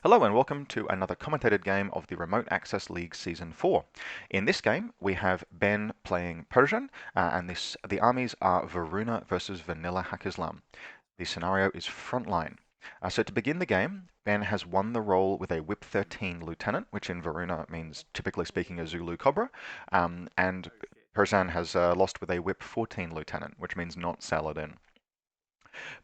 Hello and welcome to another commentated game of the Remote Access League Season 4. In this game, we have Ben playing Persian, and the armies are Varuna versus Vanilla Haqqislam. The scenario is Frontline. So to begin the game, Ben has won the role with a Whip 13 Lieutenant, which in Varuna means, typically speaking, a Zulu Cobra, and Persian has lost with a Whip 14 Lieutenant, which means not Saladin.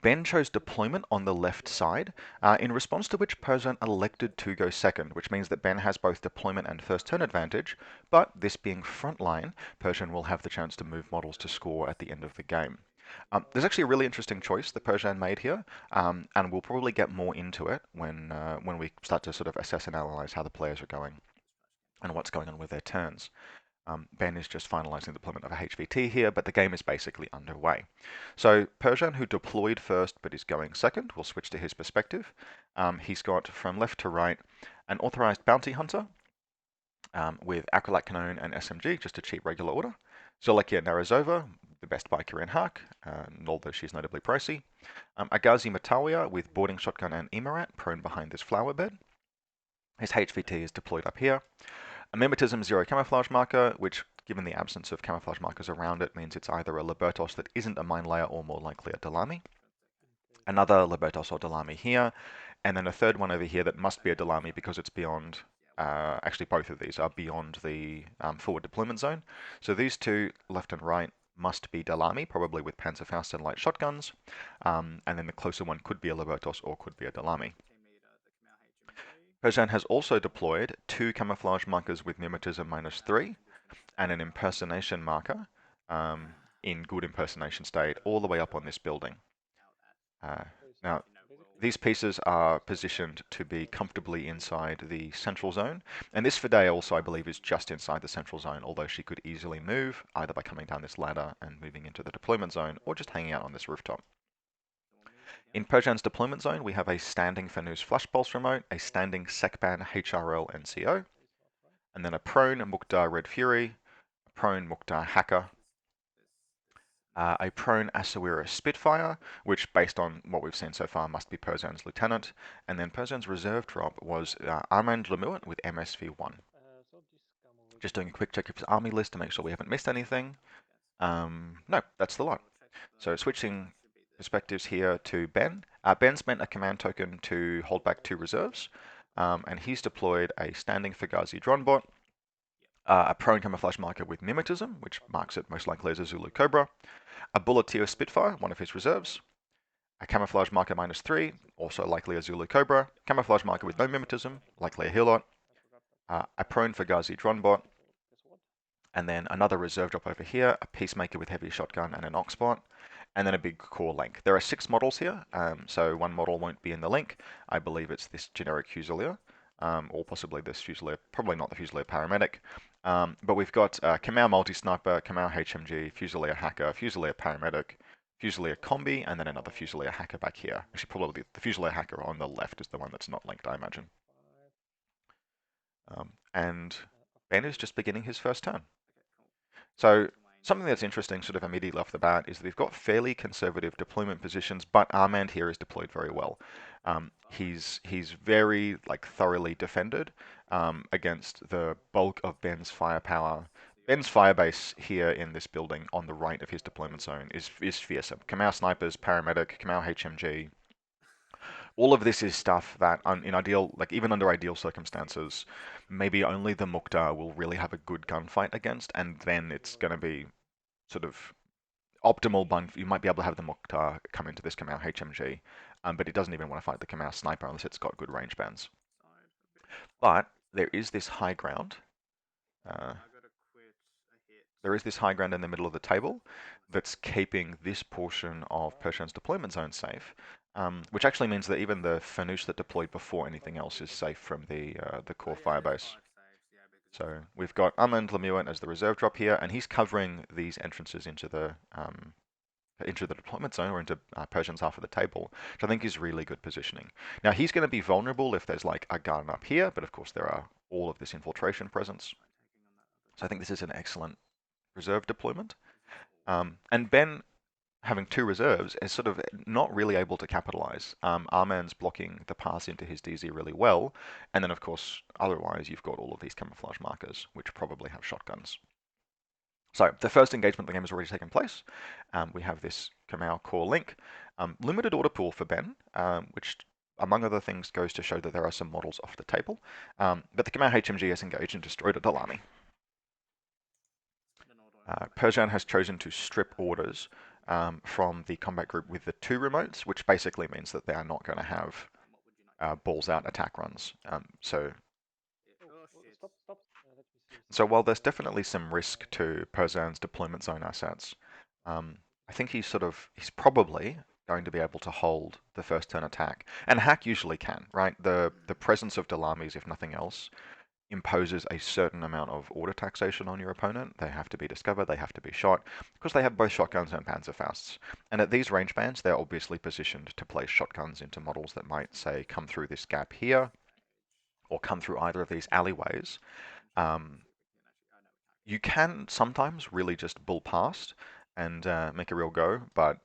Ben chose deployment on the left side, in response to which Persian elected to go second, which means that Ben has both deployment and first turn advantage, but this being frontline, Persian will have the chance to move models to score at the end of the game. There's actually a really interesting choice that Persian made here, and we'll probably get more into it when we start to sort of assess and analyze how the players are going and what's going on with their turns. Ben is just finalizing the deployment of a HVT here, but the game is basically underway. So Persian, who deployed first but is going second, we'll switch to his perspective. He's got from left to right an authorized bounty hunter with Acrolite Cannon and SMG, just a cheap regular order. Zolekia Narazova, the best biker in Hark, although she's notably pricey. Agazi Matalia with boarding shotgun and Emirat, prone behind this flower bed. His HVT is deployed up here. A Mimetism 0 camouflage marker, which, given the absence of camouflage markers around it, means it's either a Libertos that isn't a mine layer or more likely a Dalami. Another Libertos or Dalami here, and then a third one over here that must be a Dalami because it's beyond, actually both of these are beyond the forward deployment zone. So these two, left and right, must be Dalami, probably with Panzerfaust and light shotguns, and then the closer one could be a Libertos or could be a Dalami. Persian has also deployed two camouflage markers with mimetism -3 and an impersonation marker in good impersonation state all the way up on this building. Now, these pieces are positioned to be comfortably inside the central zone, and this Fidea also, I believe, is just inside the central zone, although she could easily move, either by coming down this ladder and moving into the deployment zone, or just hanging out on this rooftop. In Persian's deployment zone, we have a standing Fanus Flash Pulse remote, a standing Sekban HRL NCO, and then a prone Mukhtar Red Fury, a prone Mukhtar Hacker, a prone Asawira Spitfire, which, based on what we've seen so far, must be Persian's lieutenant, and then Persian's reserve drop was Armand Lemuet with MSV1. Just doing a quick check of his army list to make sure we haven't missed anything. No, that's the lot. So switching perspectives here to Ben. Ben spent a command token to hold back two reserves, and he's deployed a standing Fugazi drone bot, a prone camouflage marker with mimetism, which marks it most likely as a Zulu Cobra, a Bulleteer Spitfire, one of his reserves, a camouflage marker -3, also likely a Zulu Cobra, camouflage marker with no mimetism, likely a Hilot, a prone Fugazi drone bot, and then another reserve drop over here, a Peacemaker with heavy shotgun and an Oxbot, and then a big core link. There are 6 models here, so one model won't be in the link. I believe it's this generic Fusilier, or possibly this Fusilier, probably not the Fusilier Paramedic. But we've got Kamau Multi-Sniper, Kamau HMG, Fusilier Hacker, Fusilier Paramedic, Fusilier Combi, and then another Fusilier Hacker back here. Actually, probably the Fusilier Hacker on the left is the one that's not linked, I imagine. And Ben is just beginning his first turn. So something that's interesting sort of immediately off the bat is that we've got fairly conservative deployment positions, but Armand here is deployed very well. He's very thoroughly defended against the bulk of Ben's firepower. Ben's firebase here in this building on the right of his deployment zone is fearsome. Kamau snipers, paramedic, Kamau HMG. All of this is stuff that, in ideal, even under ideal circumstances, maybe only the Mukhtar will really have a good gunfight against, and then it's going to be sort of optimal bun. You might be able to have the Mukhtar come into this Kamau HMG, but it doesn't even want to fight the Kamau sniper unless it's got good range bands. But there is this high ground. There is this high ground in the middle of the table that's keeping this portion of Persian's deployment zone safe, which actually means that even the Fanus that deployed before anything else is safe from the core firebase. So we've got Armand Lemuet as the reserve drop here, and he's covering these entrances into the deployment zone or into Persian's half of the table, which I think is really good positioning. Now he's going to be vulnerable if there's like a gun up here, but of course there are all of this infiltration presence. So I think this is an excellent reserve deployment. And Ben having two reserves is sort of not really able to capitalize. Arman's blocking the pass into his DZ really well, and then of course otherwise you've got all of these camouflage markers which probably have shotguns. So the first engagement of the game has already taken place. We have this Kamau core link. Limited order pool for Ben, which among other things goes to show that there are some models off the table. But the Kamau HMG has engaged and destroyed a Dalami. Persian has chosen to strip orders from the combat group with the two remotes, which basically means that they are not going to have balls out attack runs. So while there's definitely some risk to Persian's deployment zone assets, I think he's probably going to be able to hold the first turn attack. And Hack usually can, right? The presence of Dalamis, if nothing else, imposes a certain amount of order taxation on your opponent. They have to be discovered, they have to be shot, because they have both shotguns and Panzerfausts. And at these range bands, they're obviously positioned to place shotguns into models that might, say, come through this gap here, or come through either of these alleyways. You can sometimes really just bull past and make a real go, but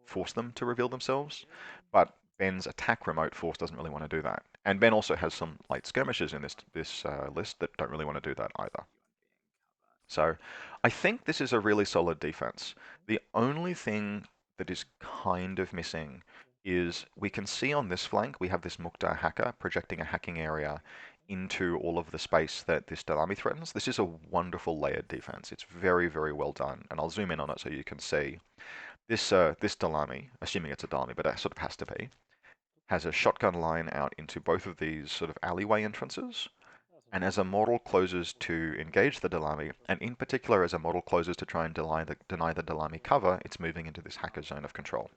force them to reveal themselves. But Ben's attack remote force doesn't really want to do that. And Ben also has some light skirmishers in this list that don't really want to do that either. So I think this is a really solid defense. The only thing that is kind of missing is we can see on this flank we have this Mukhtar hacker projecting a hacking area into all of the space that this Dalami threatens. This is a wonderful layered defense. It's very, very well done. And I'll zoom in on it so you can see. This Dalami, assuming it's a Dalami, but it sort of has to be, has a shotgun line out into both of these sort of alleyway entrances. And as a model closes to engage the Dalami, and in particular as a model closes to try and deny the Dalami cover, it's moving into this hacker zone of control.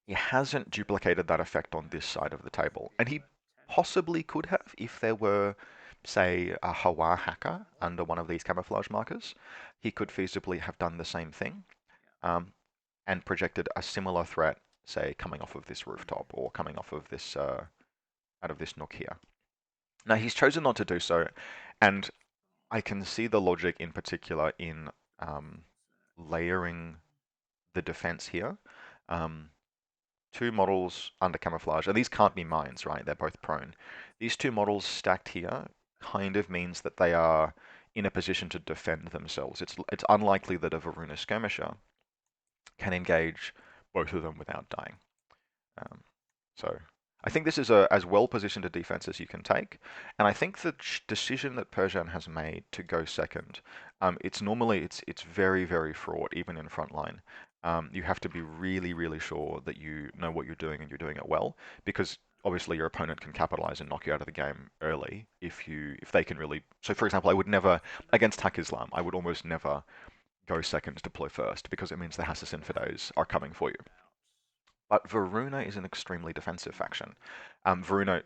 He hasn't duplicated that effect on this side of the table, and he possibly could have if there were, say, a Hawa hacker under one of these camouflage markers. He could feasibly have done the same thing and projected a similar threat, say, coming off of this rooftop or coming off of this out of this nook here. Now he's chosen not to do so, and I can see the logic in particular in layering the defense here. Two models under camouflage, and these can't be mines, right? They're both prone. These two models stacked here kind of means that they are in a position to defend themselves. It's unlikely that a Varuna skirmisher can engage both of them without dying. So I think this is as well positioned a defense as you can take, and I think the decision that Persian has made to go second, it's very, very fraught even in frontline. You have to be really, really sure that you know what you're doing and you're doing it well, because obviously your opponent can capitalize and knock you out of the game early if they can really. So for example, I would never against Haqqislam, I would almost never go second, deploy first, because it means the Hassas Infidels are coming for you. But Varuna is an extremely defensive faction. Varuna,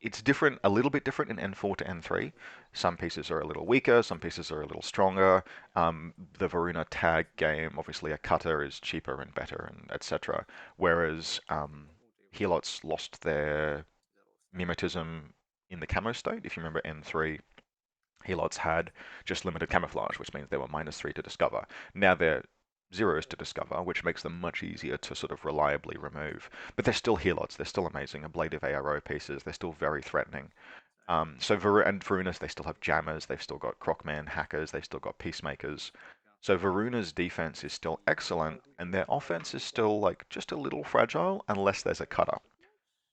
it's different, a little bit different in N4 to N3. Some pieces are a little weaker, some pieces are a little stronger. The Varuna tag game, obviously a cutter is cheaper and better, and etc. Whereas Helots lost their mimetism in the camo state. If you remember N3, Helots had just limited camouflage, which means they were -3 to discover. Now they're zeros to discover, which makes them much easier to sort of reliably remove. But they're still Helots, they're still amazing. Ablative ARO pieces, they're still very threatening. And Varunas, they still have jammers, they've still got Crocman hackers, they've still got peacemakers. So Varuna's defense is still excellent, and their offense is still like just a little fragile unless there's a cutter.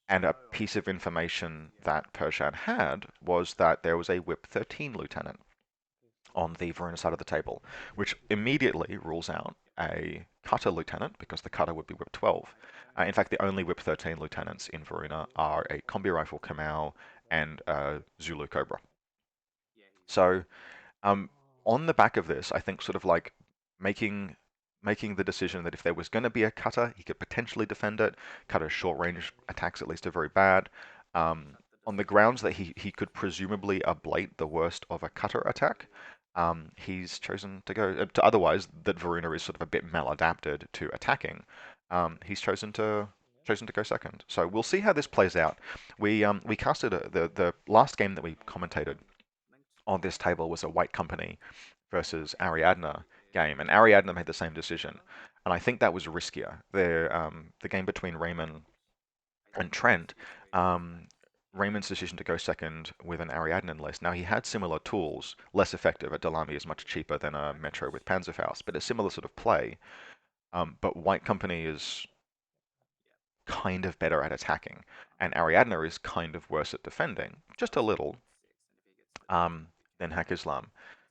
And a piece of information that Persian had was that there was a Whip 13 lieutenant on the Varuna side of the table, which immediately rules out a cutter lieutenant because the cutter would be Whip 12. In fact, the only Whip 13 lieutenants in Varuna are a combi rifle Kamau and a Zulu Cobra. So on the back of this, I think sort of like making the decision that if there was going to be a cutter, he could potentially defend it. Cutter's short range attacks at least are very bad. On the grounds that he could presumably ablate the worst of a cutter attack, he's chosen to go to otherwise that Varuna is sort of a bit maladapted to attacking. He's chosen to go second. So we'll see how this plays out. We casted the last game that we commentated on this table was a White Company versus Ariadna game, and Ariadne made the same decision. And I think that was riskier. The game between Raymond and Trent, um, Raymond's decision to go second with an Ariadne list. Now, he had similar tools, less effective. A Delamy is much cheaper than a Metro with Panzerfaust, but a similar sort of play. But White Company is kind of better at attacking, and Ariadne is kind of worse at defending, just a little, than Haqqislam.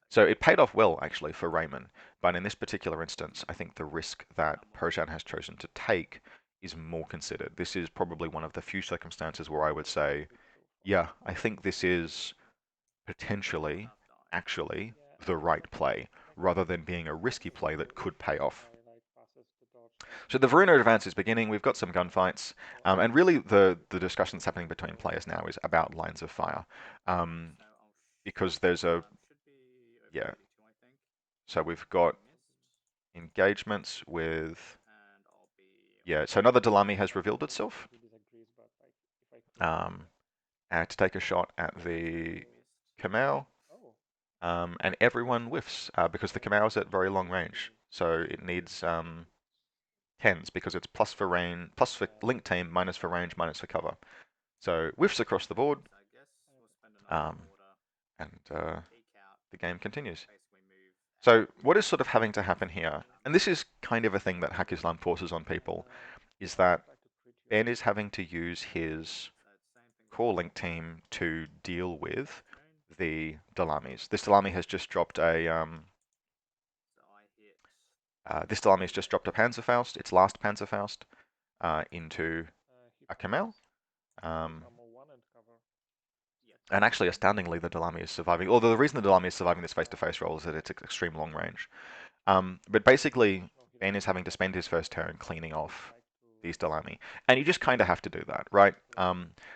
So it paid off well, actually, for Raymond. But in this particular instance, I think the risk that Persian has chosen to take is more considered. This is probably one of the few circumstances where I would say, yeah, I think this is potentially, actually, the right play, rather than being a risky play that could pay off. So the Varuna advance is beginning. We've got some gunfights, and really the discussion that's happening between players now is about lines of fire, um, because there's a yeah. So we've got engagements with yeah. So another Delamy has revealed itself, um, to take a shot at the Kamau, and everyone whiffs because the Kamau is at very long range. So it needs tens because it's plus for range, plus for link team, minus for range, minus for cover. So whiffs across the board, um, and the game continues. So what is sort of having to happen here, and this is kind of a thing that Haqqislam forces on people, is that Ben is having to use his core link team to deal with the Dalamis. This Dalami has just dropped a Panzerfaust, its last Panzerfaust, into a Kamel. And actually, astoundingly, the Delamy is surviving. Although the reason the Delamy is surviving this face-to-face roll is that it's extreme long range. But basically, Ben is having to spend his first turn cleaning off these Delamy. And you just kind of have to do that, right?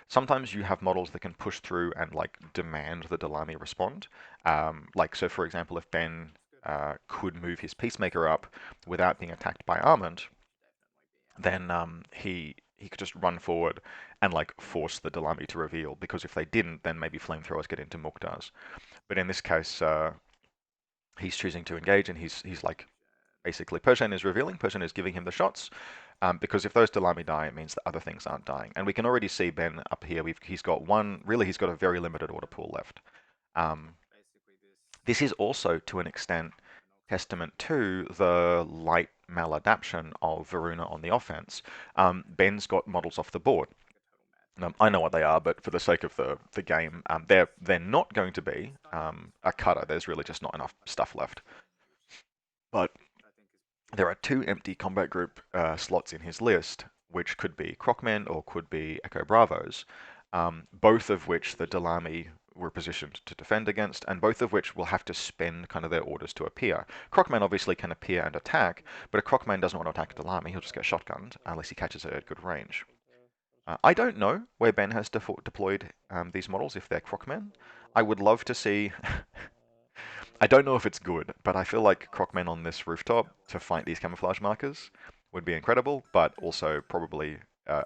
Sometimes you have models that can push through and like demand the Delamy respond. So for example, if Ben could move his Peacemaker up without being attacked by Armament, then he could just run forward and like force the Delamy to reveal. Because if they didn't, then maybe flamethrowers get into Muqtas. But in this case, he's choosing to engage, and he's like basically Persian is revealing. Persian is giving him the shots. Because if those Delamy die, it means that other things aren't dying. And we can already see Ben up here. He's got he's got a very limited order pool left. This is also, to an extent, testament to the light maladaption of Varuna on the offense. Ben's got models off the board. I know what they are, but for the sake of the game, they're not going to be a cutter. There's really just not enough stuff left. But there are two empty combat group slots in his list, which could be Crocmen or could be Echo Bravos, both of which the Delamy were positioned to defend against, and both of which will have to spend kind of their orders to appear. Crocman obviously can appear and attack, but a Crocman doesn't want to attack a Delamy, he'll just get shotgunned unless he catches it at good range. I don't know where Ben has deployed these models, if they're Crocmen. I would love to see... I don't know if it's good, but I feel like Crocmen on this rooftop to fight these camouflage markers would be incredible, but also probably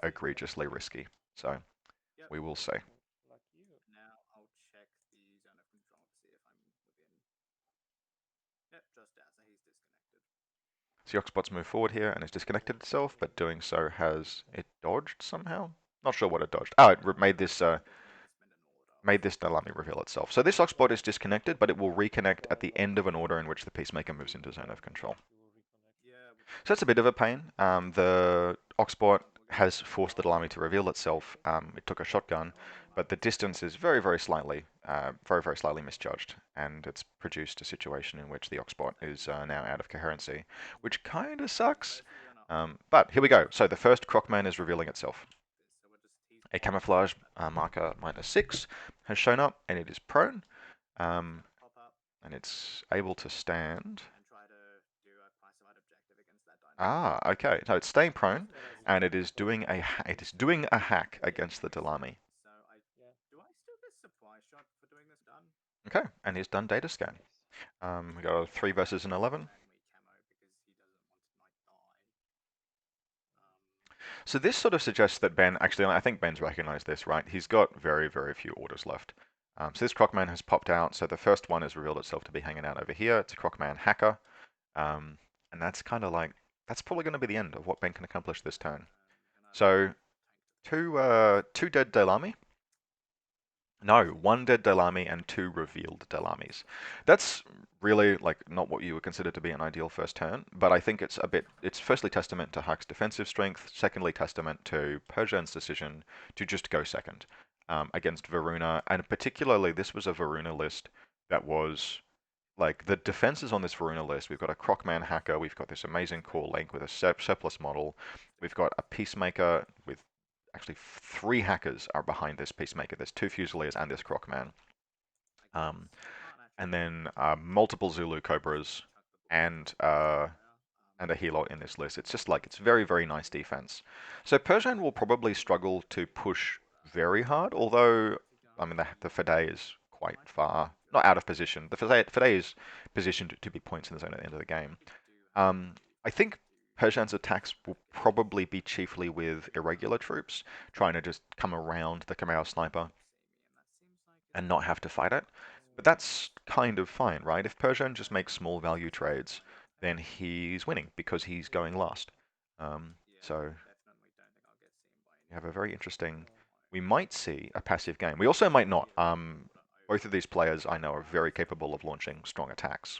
egregiously risky. So we will see. So Yoxbot's moved forward here and has disconnected itself, but doing so has it dodged somehow? Not sure what it dodged. Oh, it made this Delamy reveal itself. So this Oxbot is disconnected, but it will reconnect at the end of an order in which the Peacemaker moves into zone of control. So that's a bit of a pain. The Oxbot has forced the Delamy to reveal itself. It took a shotgun, but the distance is very, very slightly misjudged, and it's produced a situation in which the Oxbot is now out of coherency, which kind of sucks. But here we go. So the first Crocman is revealing itself. A camouflage marker -6 has shown up, and it is prone, and it's able to stand. Ah, okay. So it's staying prone, and it is doing a hack against the Delamy. Okay, and he's done data scan. We got a 3 versus an 11. So this sort of suggests that Ben, actually, I think Ben's recognized this, right? He's got very, very few orders left. So this Crocman has popped out. So the first one has revealed itself to be hanging out over here. It's a Crocman hacker. And that's kind of like, that's probably going to be the end of what Ben can accomplish this turn. So, two dead Delami. No, one dead Delami and two revealed Delamis. That's really like not what you would consider to be an ideal first turn, but I think it's firstly testament to Huck's defensive strength, secondly testament to Persian's decision to just go second against Varuna, and particularly this was a Varuna list that was like the defenses on this Varuna list. We've got a Crocman hacker, we've got this amazing core link with a surplus model, we've got a Peacemaker with actually three hackers are behind this Peacemaker. There's two Fusiliers and this Crocman. Um, and then multiple Zulu Cobras and and a Helot in this list. It's just like, it's very, very nice defense. So Persian will probably struggle to push very hard, although, I mean, the Fade is quite far, not out of position. The Fade is positioned to be points in the zone at the end of the game. I think Persian's attacks will probably be chiefly with irregular troops, trying to just come around the Kamau sniper and not have to fight it. But that's kind of fine, right? If Persian just makes small value trades, then he's winning because he's going last. So you have a very interesting. We might see a passive game. We also might not. Both of these players I know are very capable of launching strong attacks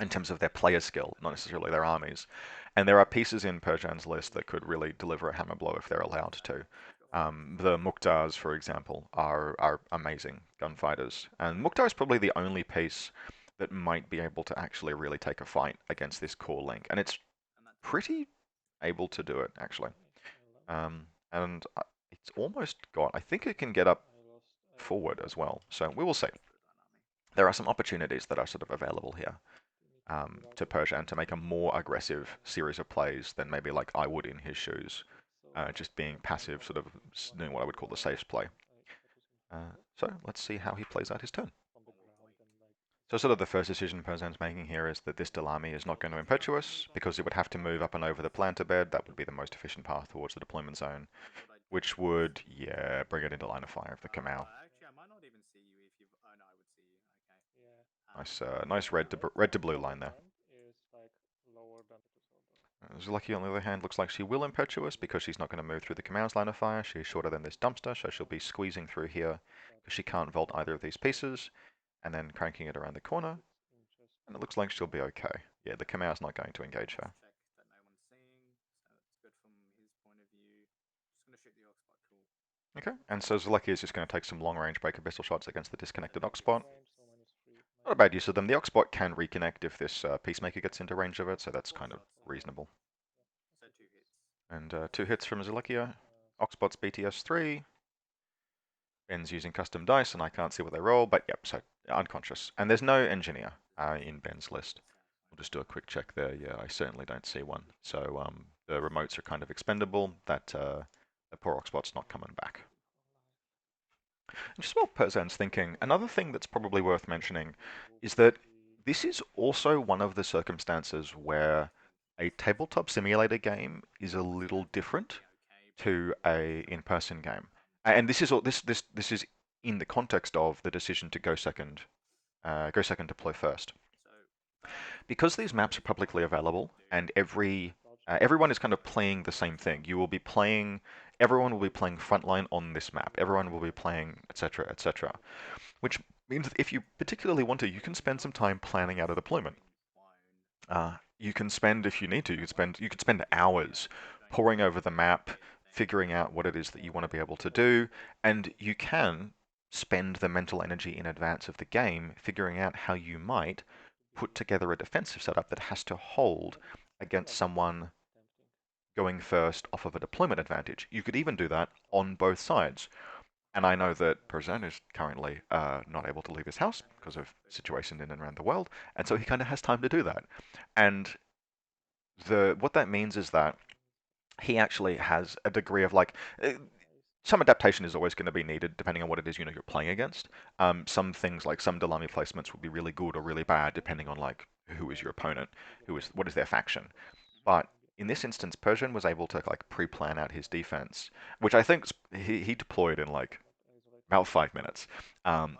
in terms of their player skill, not necessarily their armies. And there are pieces in Persian's list that could really deliver a hammer blow if they're allowed to. The Mukhtars, for example, are amazing gunfighters. And Mukhtar is probably the only piece that might be able to actually really take a fight against this core link. And it's pretty able to do it, actually. And it's almost got, I think it can get up forward as well. So we will see. There are some opportunities that are sort of available here. To Persian to make a more aggressive series of plays than maybe like I would in his shoes, just being passive, sort of doing what I would call the safe play. So let's see how he plays out his turn. So sort of the first decision Persian's making here is that this Delami is not going to Impetuous because it would have to move up and over the planter bed. That would be the most efficient path towards the deployment zone, which would, yeah, bring it into line of fire of the Kamau. Nice, nice red to blue line there. Zuleki, on the other hand, looks like she will Impetuous because she's not going to move through the Kamau's line of fire. She's shorter than this dumpster, so she'll be squeezing through here because she can't vault either of these pieces, and then cranking it around the corner. And it looks like she'll be okay. Yeah, the Kamau's not going to engage her. Okay, and so Zuleki is just going to take some long-range breaker pistol shots against the disconnected Oxbot. Not a bad use of them. The Oxbot can reconnect if this Peacemaker gets into range of it, so that's kind of reasonable. And two hits from Zulekia. Oxbot's BTS3. Ben's using custom dice, and I can't see what they roll, but yep, so unconscious. And there's no engineer in Ben's list. We'll just do a quick check there. Yeah, I certainly don't see one. So the remotes are kind of expendable. That the poor Oxbot's not coming back. And just while Persian's thinking, another thing that's probably worth mentioning is that this is also one of the circumstances where a tabletop simulator game is a little different to a in-person game. And this is this is in the context of the decision to go second deploy first. Because these maps are publicly available and everyone is kind of playing the same thing. Everyone will be playing Frontline on this map. Everyone will be playing, etc., etc. Which means that if you particularly want to, you can spend some time planning out a deployment. You can spend, if you need to, you could spend hours poring over the map, figuring out what it is that you want to be able to do, and you can spend the mental energy in advance of the game figuring out how you might put together a defensive setup that has to hold against someone going first off of a deployment advantage. You could even do that on both sides. And I know that Persian is currently not able to leave his house because of situation in and around the world, and so he kind of has time to do that. And what that means is that he actually has a degree of like some adaptation is always going to be needed depending on what it is you're playing against. Some things like some Delami placements will be really good or really bad depending on like who is your opponent, what is their faction. But in this instance, Persian was able to like pre-plan out his defense, which I think he deployed in like about 5 minutes,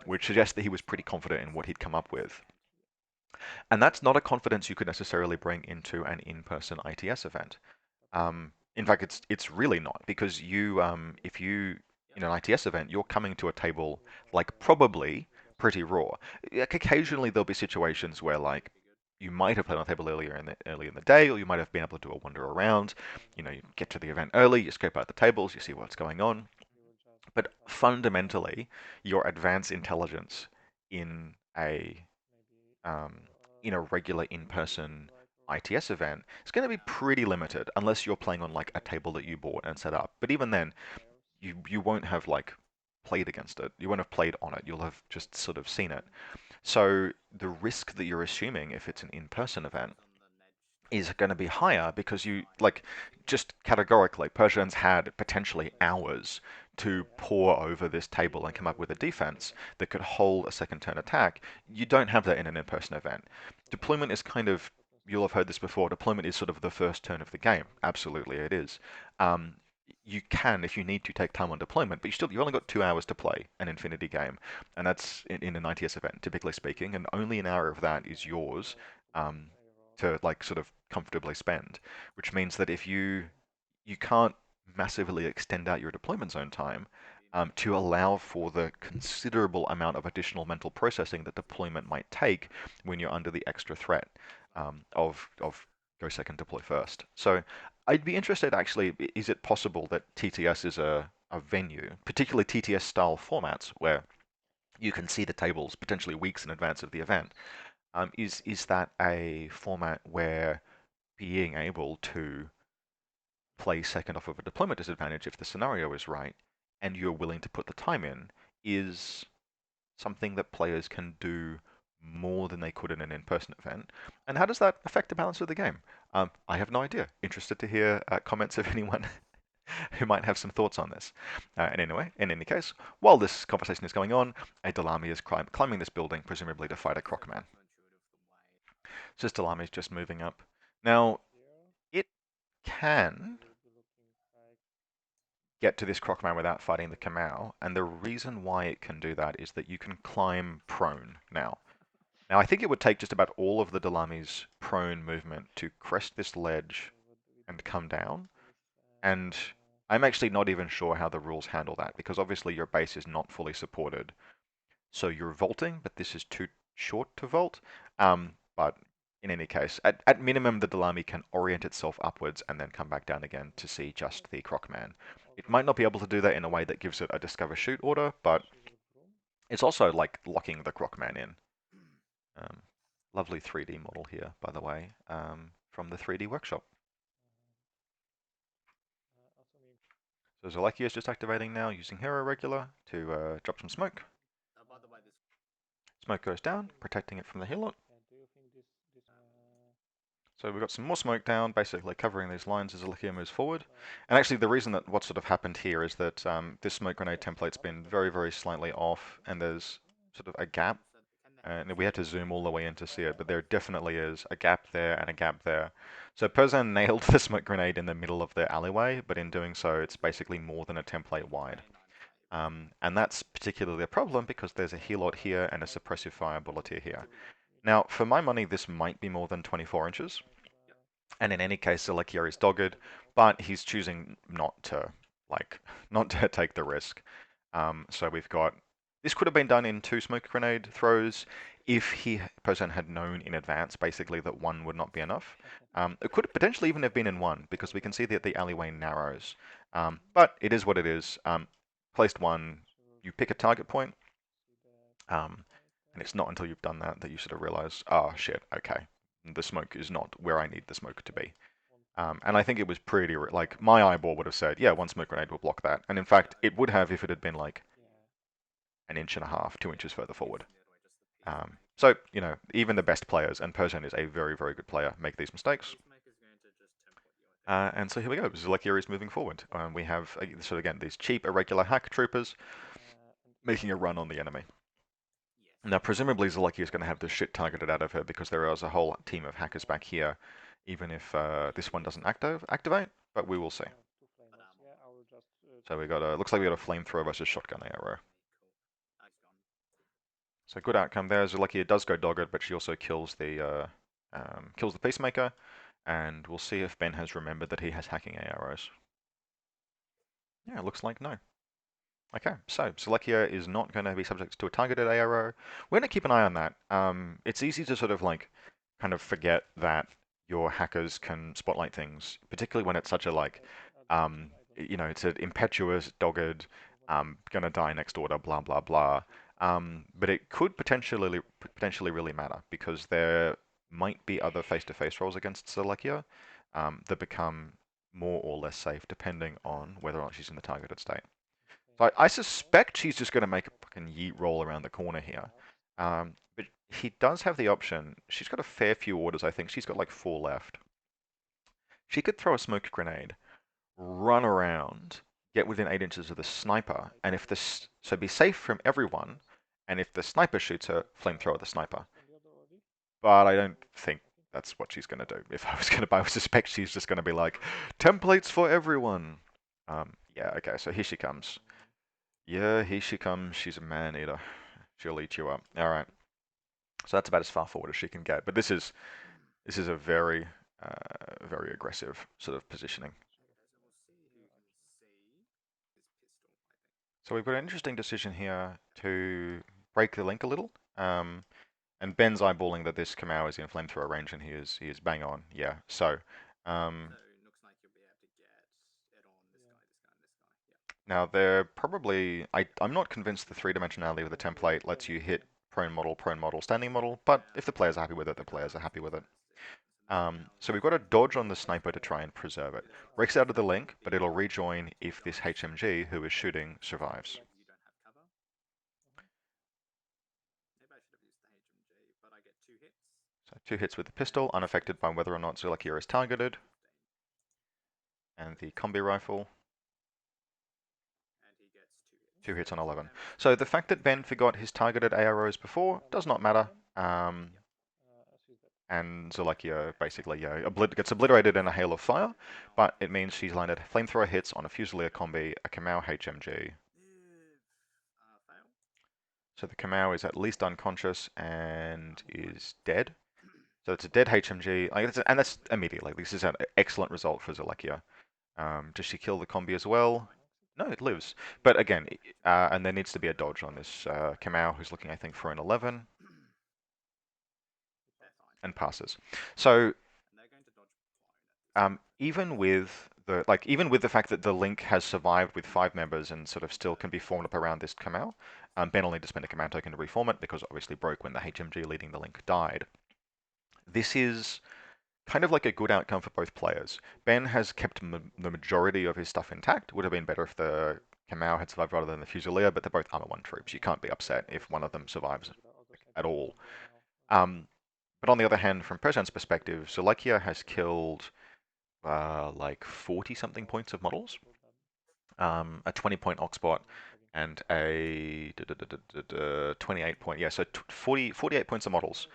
which suggests that he was pretty confident in what he'd come up with. And that's not a confidence you could necessarily bring into an in-person ITS event. In fact, it's really not because if you in an ITS event, you're coming to a table like probably pretty raw. Like occasionally there'll be situations where like you might have played on a table early in the day, or you might have been able to do a wander around. You get to the event early, you scope out the tables, you see what's going on. But fundamentally, your advanced intelligence in a um, regular in-person ITS event, it's going to be pretty limited unless you're playing on like a table that you bought and set up. But even then, you won't have like played against it. You won't have played on it. You'll have just sort of seen it. So the risk that you're assuming if it's an in-person event is going to be higher because you like just categorically Persians had potentially hours to pour over this table and come up with a defense that could hold a second turn attack. You don't have that in an in-person event. Deployment is kind of, you'll have heard this before, deployment is sort of the first turn of the game. Absolutely it is. Um, you can, if you need to, take time on deployment, but you've only got 2 hours to play an Infinity game, and that's in an ITS event, typically speaking, and only an hour of that is yours. Um, to like sort of comfortably spend, which means that if you can't massively extend out your deployment zone time to allow for the considerable amount of additional mental processing that deployment might take when you're under the extra threat of go second, deploy first. So I'd be interested actually, is it possible that TTS is a venue, particularly TTS style formats where you can see the tables potentially weeks in advance of the event? Is that a format where being able to play second off of a deployment disadvantage if the scenario is right, and you're willing to put the time in, is something that players can do more than they could in an in-person event? And how does that affect the balance of the game? I have no idea. Interested to hear comments of anyone who might have some thoughts on this. And anyway, in any case, while this conversation is going on, a Dalami is climbing this building, presumably to fight a Crocman. So this Dalami is just moving up. Now, it can get to this Crocman without fighting the Kamau, and the reason why it can do that is that you can climb prone now. Now, I think it would take just about all of the Dalami's prone movement to crest this ledge and come down, and I'm actually not even sure how the rules handle that, because obviously your base is not fully supported. So you're vaulting, but this is too short to vault. But in any case, at minimum, the Dalami can orient itself upwards and then come back down again to see just the Crocman. It might not be able to do that in a way that gives it a discover shoot order, but it's also like locking the Crocman in. Um, Lovely 3D model here, by the way, from the 3D workshop. So Zaleki is just activating now using Hero Regular to drop some smoke. Smoke goes down, protecting it from the Hillock. So we've got some more smoke down, basically covering these lines as Alekia moves forward. And actually the reason that what sort of happened here is that this smoke grenade template's been very, very slightly off, and there's sort of a gap. And we had to zoom all the way in to see it, but there definitely is a gap there and a gap there. So Perzan nailed the smoke grenade in the middle of the alleyway, but in doing so, it's basically more than a template wide. And that's particularly a problem because there's a helot here and a suppressive fire bullet here. Now, for my money, this might be more than 24 inches. And in any case, Zelekier is dogged, but he's choosing not to, like, not to take the risk. So we've got, this could have been done in 2 smoke grenade throws if Posen had known in advance, basically, that 1 would not be enough. It could potentially even have been in 1, because we can see that the alleyway narrows. But it is what it is. Placed 1, you pick a target point, and it's not until you've done that that you sort of realize, oh shit, okay, the smoke is not where I need the smoke to be. And I think it was pretty, like, my eyeball would have said, yeah, 1 smoke grenade will block that. And in fact, it would have if it had been like an inch and a half, 2 inches further forward. So, even the best players, and Persian is a very, very good player, make these mistakes. And so here we go. Zalekir is moving forward. We have, so again, these cheap, irregular hack troopers making a run on the enemy. Now, presumably Zaleki is going to have this shit targeted out of her because there is a whole team of hackers back here, even if this one doesn't activate, but we will see. So we got looks like we got a flamethrower versus shotgun arrow. So good outcome there. Zulekia does go dogged, but she also kills the Peacemaker, and we'll see if Ben has remembered that he has hacking arrows. Yeah, it looks like no. Okay, so Zulekia is not going to be subject to a targeted arrow. We're going to keep an eye on that. It's easy to sort of like kind of forget that your hackers can spotlight things, particularly when it's such a like, it's an impetuous, dogged, gonna die next order, blah blah blah. But it could potentially really matter because there might be other face-to-face rolls against Zulekia that become more or less safe depending on whether or not she's in the targeted state. So I suspect she's just going to make a fucking yeet roll around the corner here. But he does have the option. She's got a fair few orders, I think. She's got like 4 left. She could throw a smoke grenade, run around, get within 8 inches of the sniper, and if this, so be safe from everyone. And if the sniper shoots her, flamethrower the sniper. But I don't think that's what she's going to do. If I was going to, I would suspect she's just going to be like, templates for everyone. Yeah, okay, so here she comes. Yeah, here she comes. She's a man-eater. She'll eat you up. All right. So that's about as far forward as she can get. But this is a very aggressive sort of positioning. So we've got an interesting decision here to break the link a little. And Ben's eyeballing that this Kamau is in flamethrower range, and he is bang on. Yeah. So now they're probably I'm not convinced the 3-dimensionality of the template lets you hit prone model, standing model. But if the players are happy with it, the players are happy with it. So we've got a dodge on the sniper to try and preserve it. Breaks out of the link, but it'll rejoin if this HMG who is shooting survives. So 2 hits with the pistol, unaffected by whether or not Zulekia is targeted. And the combi rifle. 2 hits on 11. So the fact that Ben forgot his targeted AROs before does not matter. And Zulekia basically gets obliterated in a hail of fire, but it means she's landed flamethrower hits on a Fusilier combi, a Kamau HMG. So the Kamau is at least unconscious and is dead. So it's a dead HMG, and that's immediately. This is an excellent result for Zulekia. Does she kill the combi as well? No, it lives. But again, and there needs to be a dodge on this Kamau, who's looking, I think, for an 11. And passes. So even with the fact that the link has survived with 5 members and sort of still can be formed up around this Kamau, Ben will need to spend a command token to reform it because it obviously broke when the HMG leading the link died. This is kind of like a good outcome for both players. Ben has kept the majority of his stuff intact. Would have been better if the Kamau had survived rather than the Fusilier, but they're both armor 1 troops. You can't be upset if one of them survives at all. But on the other hand, from Persian's perspective, Zulekia has killed like 40 something points of models, a 20-point Oxbot, and a 28 point, yeah, so 48 points of models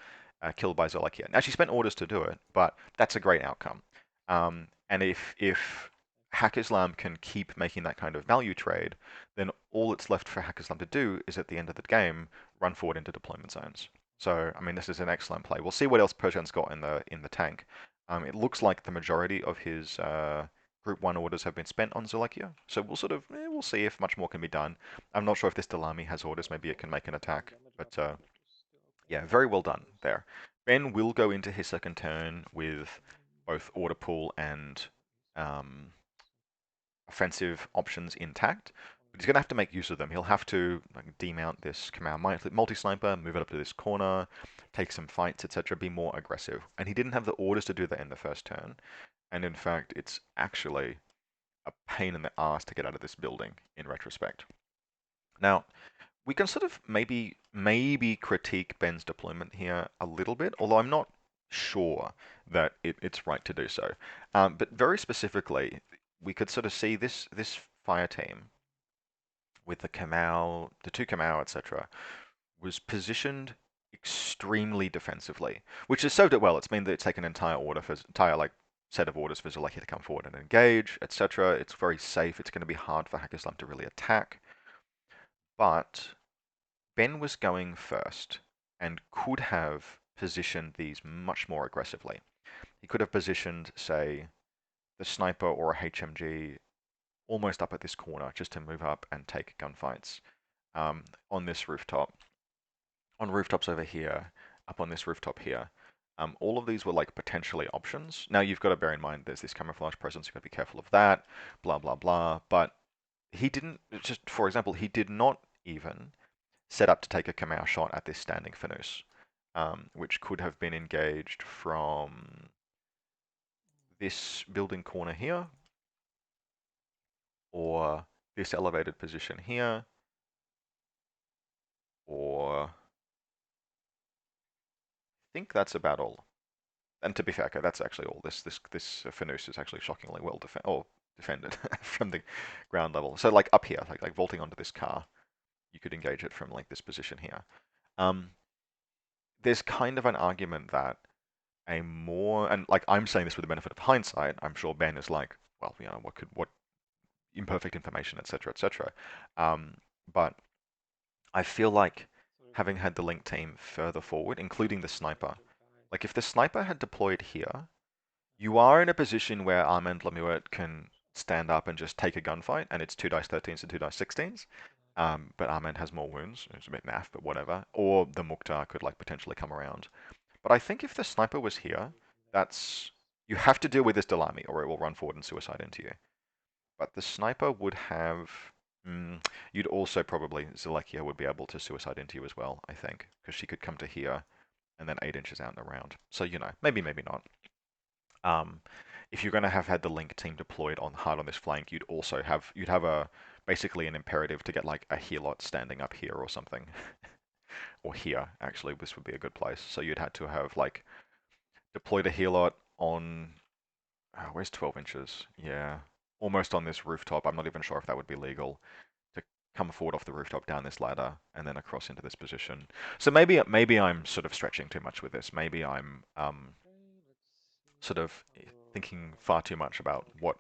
killed by Zulekia. Now she spent orders to do it, but that's a great outcome. And if Haqqislam can keep making that kind of value trade, then all that's left for Haqqislam to do is at the end of the game run forward into deployment zones. So I mean, this is an excellent play. We'll see what else Persian's got in the tank. It looks like the majority of his Group 1 orders have been spent on Zulekia, so we'll see if much more can be done. I'm not sure if this Delami has orders. Maybe it can make an attack, but yeah, very well done there. Ben will go into his second turn with both order pool and offensive options intact, but he's going to have to make use of them. He'll have to like, demount this command multi-sniper, move it up to this corner, take some fights, etc., be more aggressive. And he didn't have the orders to do that in the first turn. And in fact, it's actually a pain in the ass to get out of this building in retrospect. Now, we can sort of maybe critique Ben's deployment here a little bit, although I'm not sure that it's right to do so. But very specifically, we could sort of see this fire team with the Kamau, the 2 Kamau, etc., was positioned extremely defensively, which has served it well. It's mean that it's taken an entire like set of orders for Zulekia to come forward and engage, etc. It's very safe. It's going to be hard for Haqqislam to really attack, but Ben was going first and could have positioned these much more aggressively. He could have positioned, say, the sniper or a HMG almost up at this corner just to move up and take gunfights on this rooftop, on rooftops over here, up on this rooftop here. All of these were like potentially options. Now you've got to bear in mind there's this camouflage presence, you've got to be careful of that, blah, blah, blah. But he didn't, just for example, he did not even set up to take a Kamau shot at this standing Fanus, which could have been engaged from this building corner here, or this elevated position here, or I think that's about all. And to be fair, okay, that's actually all. This Fanus is actually shockingly well defended from the ground level. So like up here, like vaulting onto this car, you could engage it from like this position here. There's kind of an argument that and like I'm saying this with the benefit of hindsight, I'm sure Ben is like, well, what imperfect information, etc., etc. But I feel like having had the link team further forward, including the sniper, like if the sniper had deployed here, you are in a position where Armand Lemuet can stand up and just take a gunfight, and it's 2 dice 13s and 2 dice 16s. But Armand has more wounds. It's a bit naff, but whatever. Or the Mukhtar could like potentially come around. But I think if the sniper was here, you have to deal with this Delami, or it will run forward and suicide into you. But the sniper would have. You'd also probably Zalekia would be able to suicide into you as well, I think, because she could come to here and then 8 inches out and around. So maybe not. If you're going to have had the link team deployed hard on this flank, you'd have a basically an imperative to get like a helot standing up here or something, or here. Actually, this would be a good place. So you'd had to have like deployed a helot on where's 12 inches? Yeah, almost on this rooftop. I'm not even sure if that would be legal to come forward off the rooftop down this ladder and then across into this position. So maybe I'm sort of stretching too much with this. Maybe I'm sort of thinking far too much about what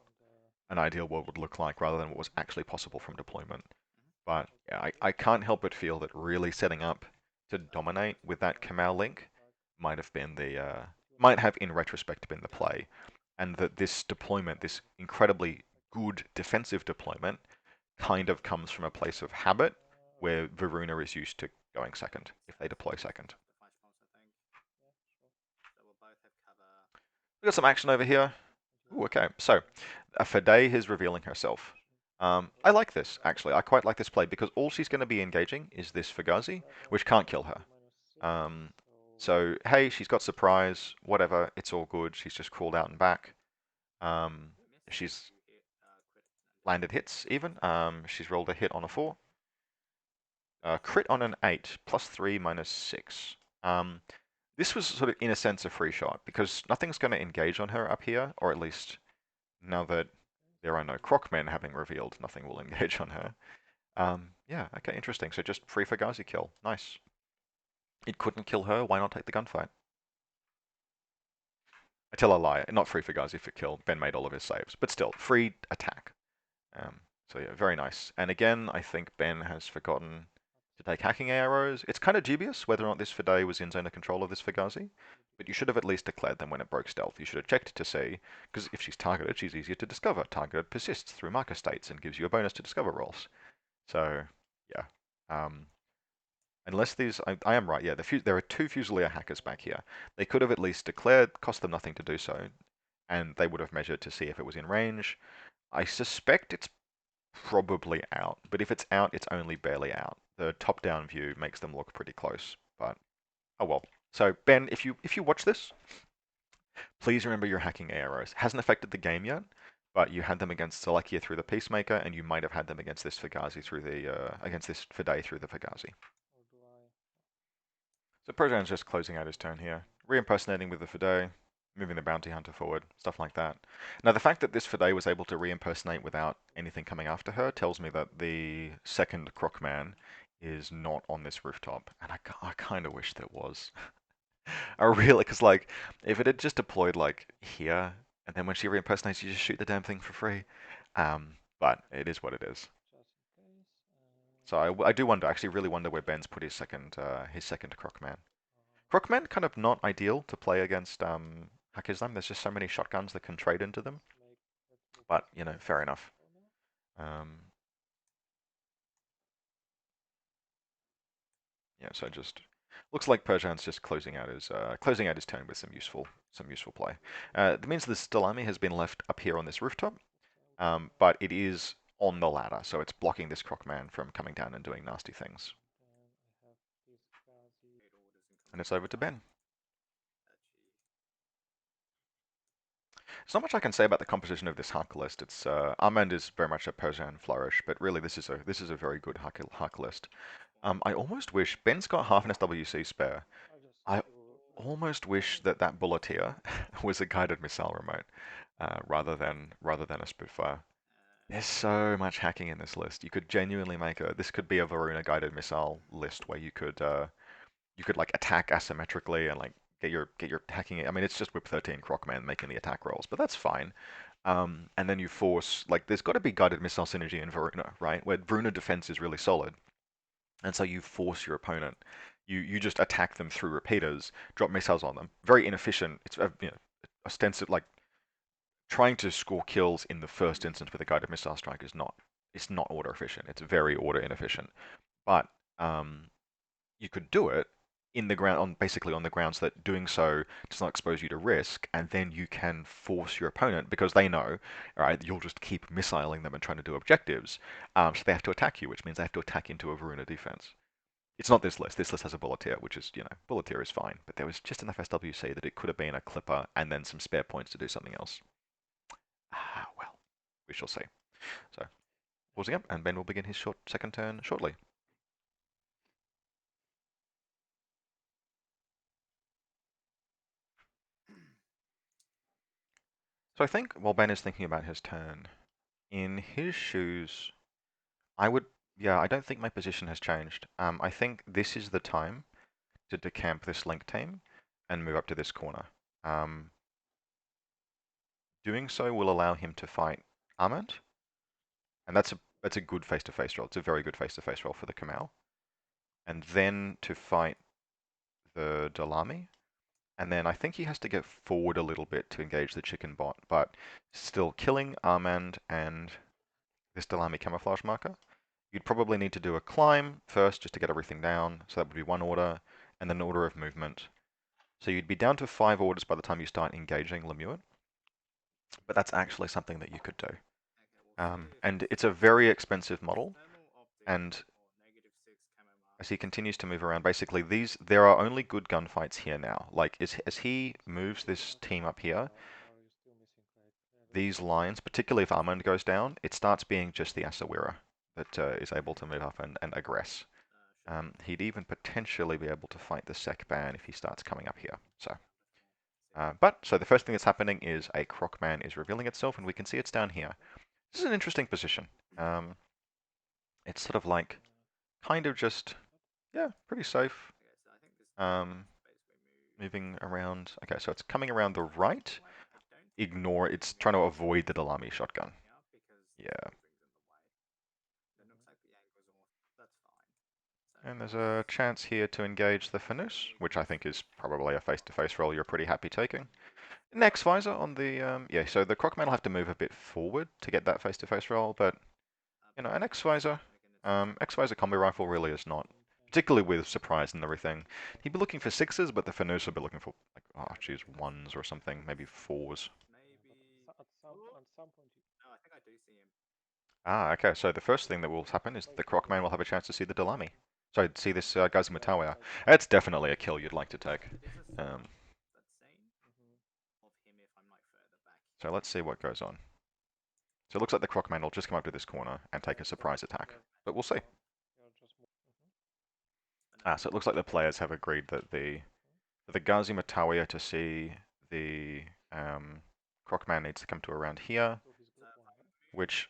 an ideal world would look like rather than what was actually possible from deployment. But yeah, I can't help but feel that really setting up to dominate with that Kamau link might have been might have in retrospect been the play, and that this deployment, this incredibly good defensive deployment, kind of comes from a place of habit where Varuna is used to going second if they deploy second. We got some action over here. Ooh, okay, so Fade is revealing herself. I like this, actually. I quite like this play because all she's going to be engaging is this Fugazi, which can't kill her. So, hey, she's got surprise, whatever, it's all good. She's just crawled out and back. She's landed hits, even. She's rolled a hit on a 4. Crit on an 8, +3, -6. This was sort of, in a sense, a free shot because nothing's going to engage on her up here, or at least now that there are no Crocmen having revealed, nothing will engage on her. Yeah, okay, interesting. So just free Fugazi kill. Nice. It couldn't kill her, why not take the gunfight? I tell a lie, not free Fugazi for kill. Ben made all of his saves, but still, free attack. So yeah, very nice. And again, I think Ben has forgotten to take hacking arrows. It's kind of dubious whether or not this Fade was in zone of control of this Fugazi, but you should have at least declared them when it broke stealth. You should have checked to see, because if she's targeted, she's easier to discover. Targeted persists through marker states and gives you a bonus to discover rolls. So, yeah. Unless I am right, yeah, there are 2 Fusilier hackers back here. They could have at least declared, cost them nothing to do so, and they would have measured to see if it was in range. I suspect it's probably out, but if it's out, it's only barely out. The top-down view makes them look pretty close, but oh well. So Ben, if you watch this, please remember your hacking arrows. Hasn't affected the game yet, but you had them against Selekia through the Peacemaker, and you might have had them against this Fugazi through the against this Fade through the Fugazi. So Projan's just closing out his turn here, re-impersonating with the Fade, moving the Bounty Hunter forward, stuff like that. Now the fact that this Fade was able to re-impersonate without anything coming after her tells me that the second Crocman is not on this rooftop, and I kind of wish there was. I really, because like, if it had just deployed like here, and then when she re-impersonates, you just shoot the damn thing for free. But it is what it is. So I do wonder, actually really wonder where Ben's put his second Crocman. Crocman kind of not ideal to play against Haqqislam. There's just so many shotguns that can trade into them. But, you know, fair enough. Um, yeah, so just looks like Persian's just closing out his turn with some useful play. That means the Stalami has been left up here on this rooftop, but it is on the ladder, so it's blocking this Crocman from coming down and doing nasty things. And it's over to Ben. There's not much I can say about the composition of this Haqq list. It's Armand is very much a Persian flourish, but really this is a very good Haqq list. I almost wish Ben's got half an SWC spare. I almost wish that that Bulleteer was a guided missile remote rather than a Spitfire. There's so much hacking in this list. You could genuinely make this could be a Varuna guided missile list where you could like attack asymmetrically and like get your hacking. I mean, it's just Whip 13 Crocman making the attack rolls, but that's fine. And then you force like there's got to be guided missile synergy in Varuna, right? Where Varuna defense is really solid, and so you force your opponent. You just attack them through repeaters, drop missiles on them. Very inefficient. It's ostensive like trying to score kills in the first instance with a guided missile strike is not it's not order efficient. It's very order inefficient. But you could do it in the ground on basically on the grounds that doing so does not expose you to risk, and then you can force your opponent because they know, all right, you'll just keep missiling them and trying to do objectives. So they have to attack you, which means they have to attack into a Varuna defense. It's not this list. This list has a Bulleteer, which is, Bulleteer is fine, but there was just enough SWC that it could have been a Clipper and then some spare points to do something else. Well, we shall see. So, pausing up, and Ben will begin his second turn shortly. So I think while Ben is thinking about his turn, in his shoes, I would, yeah, I don't think my position has changed. I think this is the time to decamp this link team and move up to this corner. Doing so will allow him to fight Armand, and that's a good face-to-face roll. It's a very good face-to-face roll for the Kamau. And then to fight the Dalami. And then I think he has to get forward a little bit to engage the chicken bot, but still killing Armand and this Dalami camouflage marker. You'd probably need to do a climb first just to get everything down. So that would be one order, and then an order of movement. So you'd be down to 5 orders by the time you start engaging Lemuel. But that's actually something that you could do. And it's a very expensive model, and as he continues to move around, basically there are only good gunfights here now. Like as he moves this team up here, these lines, particularly if Armand goes down, it starts being just the Asawira that is able to move up and aggress. He'd even potentially be able to fight the Sec ban if he starts coming up here. So the first thing that's happening is a Crocman is revealing itself, and we can see it's down here. This is an interesting position. It's sort of like kind of just, yeah, pretty safe. Moving around. Okay, so it's coming around the right. Ignore, it's trying to avoid the Dalami shotgun. Yeah. And there's a chance here to engage the Fanus, which I think is probably a face-to-face roll you're pretty happy taking. Next visor on the, yeah, so the Crocman will have to move a bit forward to get that face-to-face roll, but, an X-visor, X-visor combi rifle really is not, particularly with surprise and everything. He'd be looking for 6s, but the Fanus will be looking for, like, oh, geez, 1s or something, maybe 4s. Okay, so the first thing that will happen is the Crocman will have a chance to see the Dalami. So see this Gazi Matawa. That's definitely a kill you'd like to take. Um, so let's see what goes on. So it looks like the Crocman will just come up to this corner and take a surprise attack. But we'll see. So it looks like the players have agreed that for the Gazi Matawa to see the Crocman needs to come to around here, which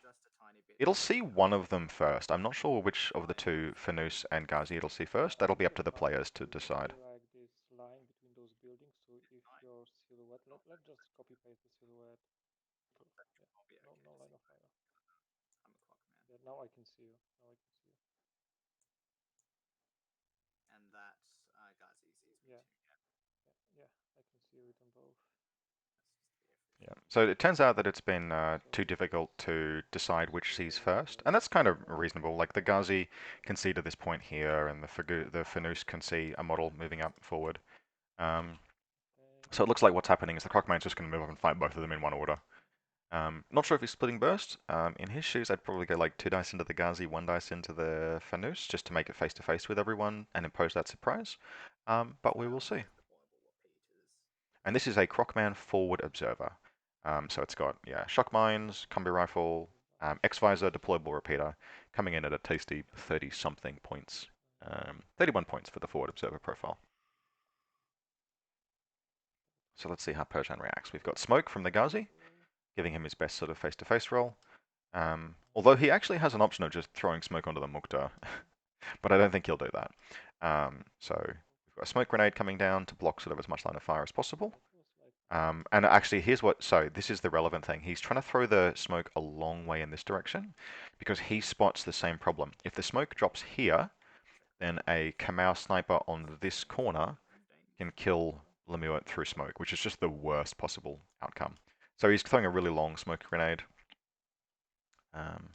it'll see one of them first. I'm not sure which of the two, Fanus and Ghazi, it'll see first. That'll be up to the players to decide. Yeah. So it turns out that it's been too difficult to decide which sees first, and that's kind of reasonable. Like the Ghazi can see to this point here, and the Fanus can see a model moving up forward. So it looks like what's happening is the Crockman's just going to move up and fight both of them in one order. Not sure if he's splitting burst. In his shoes, I'd probably go like 2 dice into the Ghazi, 1 dice into the Fanus, just to make it face to face with everyone and impose that surprise. But we will see. And this is a Crockman forward observer. So it's got, yeah, shock mines, combi rifle, X-visor, deployable repeater, coming in at a tasty 30-something points. 31 points for the forward observer profile. So let's see how Persian reacts. We've got smoke from the Ghazi, giving him his best sort of face-to-face roll. Although he actually has an option of just throwing smoke onto the Mukhtar, but I don't think he'll do that. So we've got a smoke grenade coming down to block sort of as much line of fire as possible. And actually, so this is the relevant thing. He's trying to throw the smoke a long way in this direction because he spots the same problem. If the smoke drops here, then a Kamau sniper on this corner can kill Lemuet through smoke, which is just the worst possible outcome. So he's throwing a really long smoke grenade. And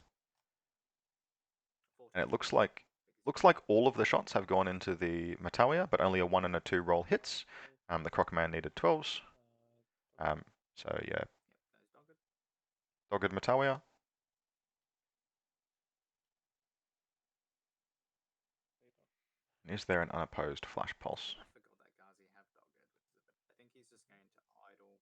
it looks like all of the shots have gone into the Matalia, but only a 1 and a 2 roll hits. The Crockman needed 12s. So yeah, dogged Matalia. Is there an unopposed flash pulse? I forgot that Ghazi have dogged, which is a bit. I think he's just going to idle.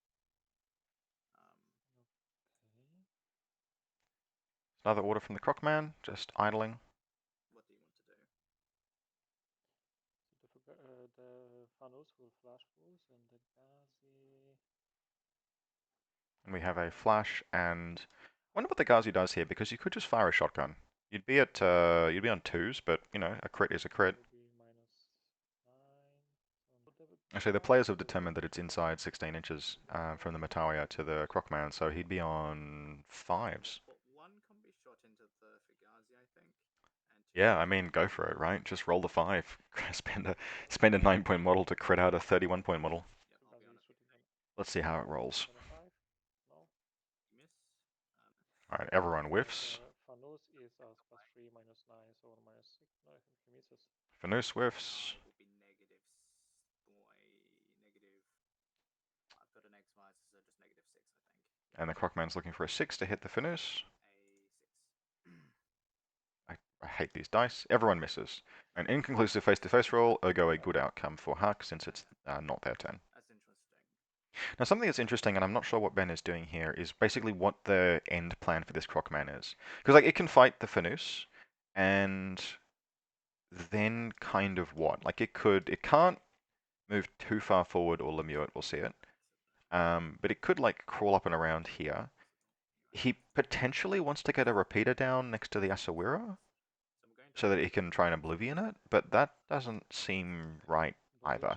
Another order from the Crockman, just idling. What do you want to do? The Fanus will flash pulse and the Ghazi. And we have a flash, and I wonder what the Ghazi does here, because you could just fire a shotgun. You'd be on 2s, but you know, a crit is a crit. Actually, the players have determined that it's inside 16 inches from the Matalia to the Crockman, so he'd be on 5s. But one can be shot into the Fugazi, I think. Yeah, I mean, go for it, right? Just roll the 5. spend a 9-point model to crit out a 31-point model. Yeah, I'll be honest. Let's see how it rolls. Miss. Alright, everyone whiffs. Fanus is +3, -9, so -6. No, I think he misses. Fanus whiffs. It will be negative. I've got an X-visor, so just -6, I think. And the Crockman's looking for a 6 to hit the Fanus. I hate these dice. Everyone misses. An inconclusive face-to-face roll, ergo a good outcome for Huck, since it's not their turn. That's interesting. Now, something that's interesting, and I'm not sure what Ben is doing here, is basically what the end plan for this Crockman is. Because like it can fight the Fanus, and then kind of what? Like it can't move too far forward, or Lemuet will see it. But it could like crawl up and around here. He potentially wants to get a repeater down next to the Asawira, so that he can try and Oblivion it, but that doesn't seem right either.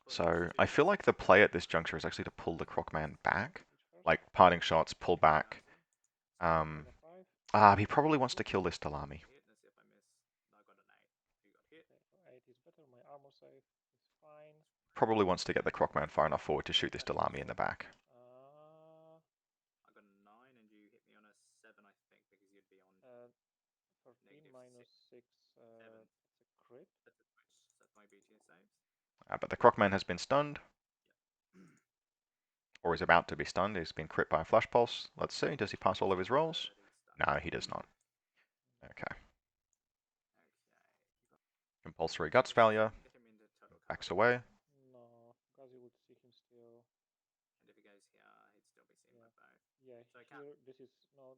So I feel like the play at this juncture is actually to pull the Crockman back, like parting shots, pull back. He probably wants to kill this Dalami. Probably wants to get the Crockman far enough forward to shoot this Dalami in the back. I got a 9 and you hit me on a 7, I think, because you'd be on 13 -6. That's a crit. That's a crit. That's my BTA saves. But the Crockman has been stunned. Or is about to be stunned. He's been crit by a flash pulse. Let's see, does he pass all of his rolls? No, he does not. Okay. Compulsory guts failure. Backs away. No, Ghazi would see him still. And if he goes here, he'd still be seen by both. Yeah, so here, this is not...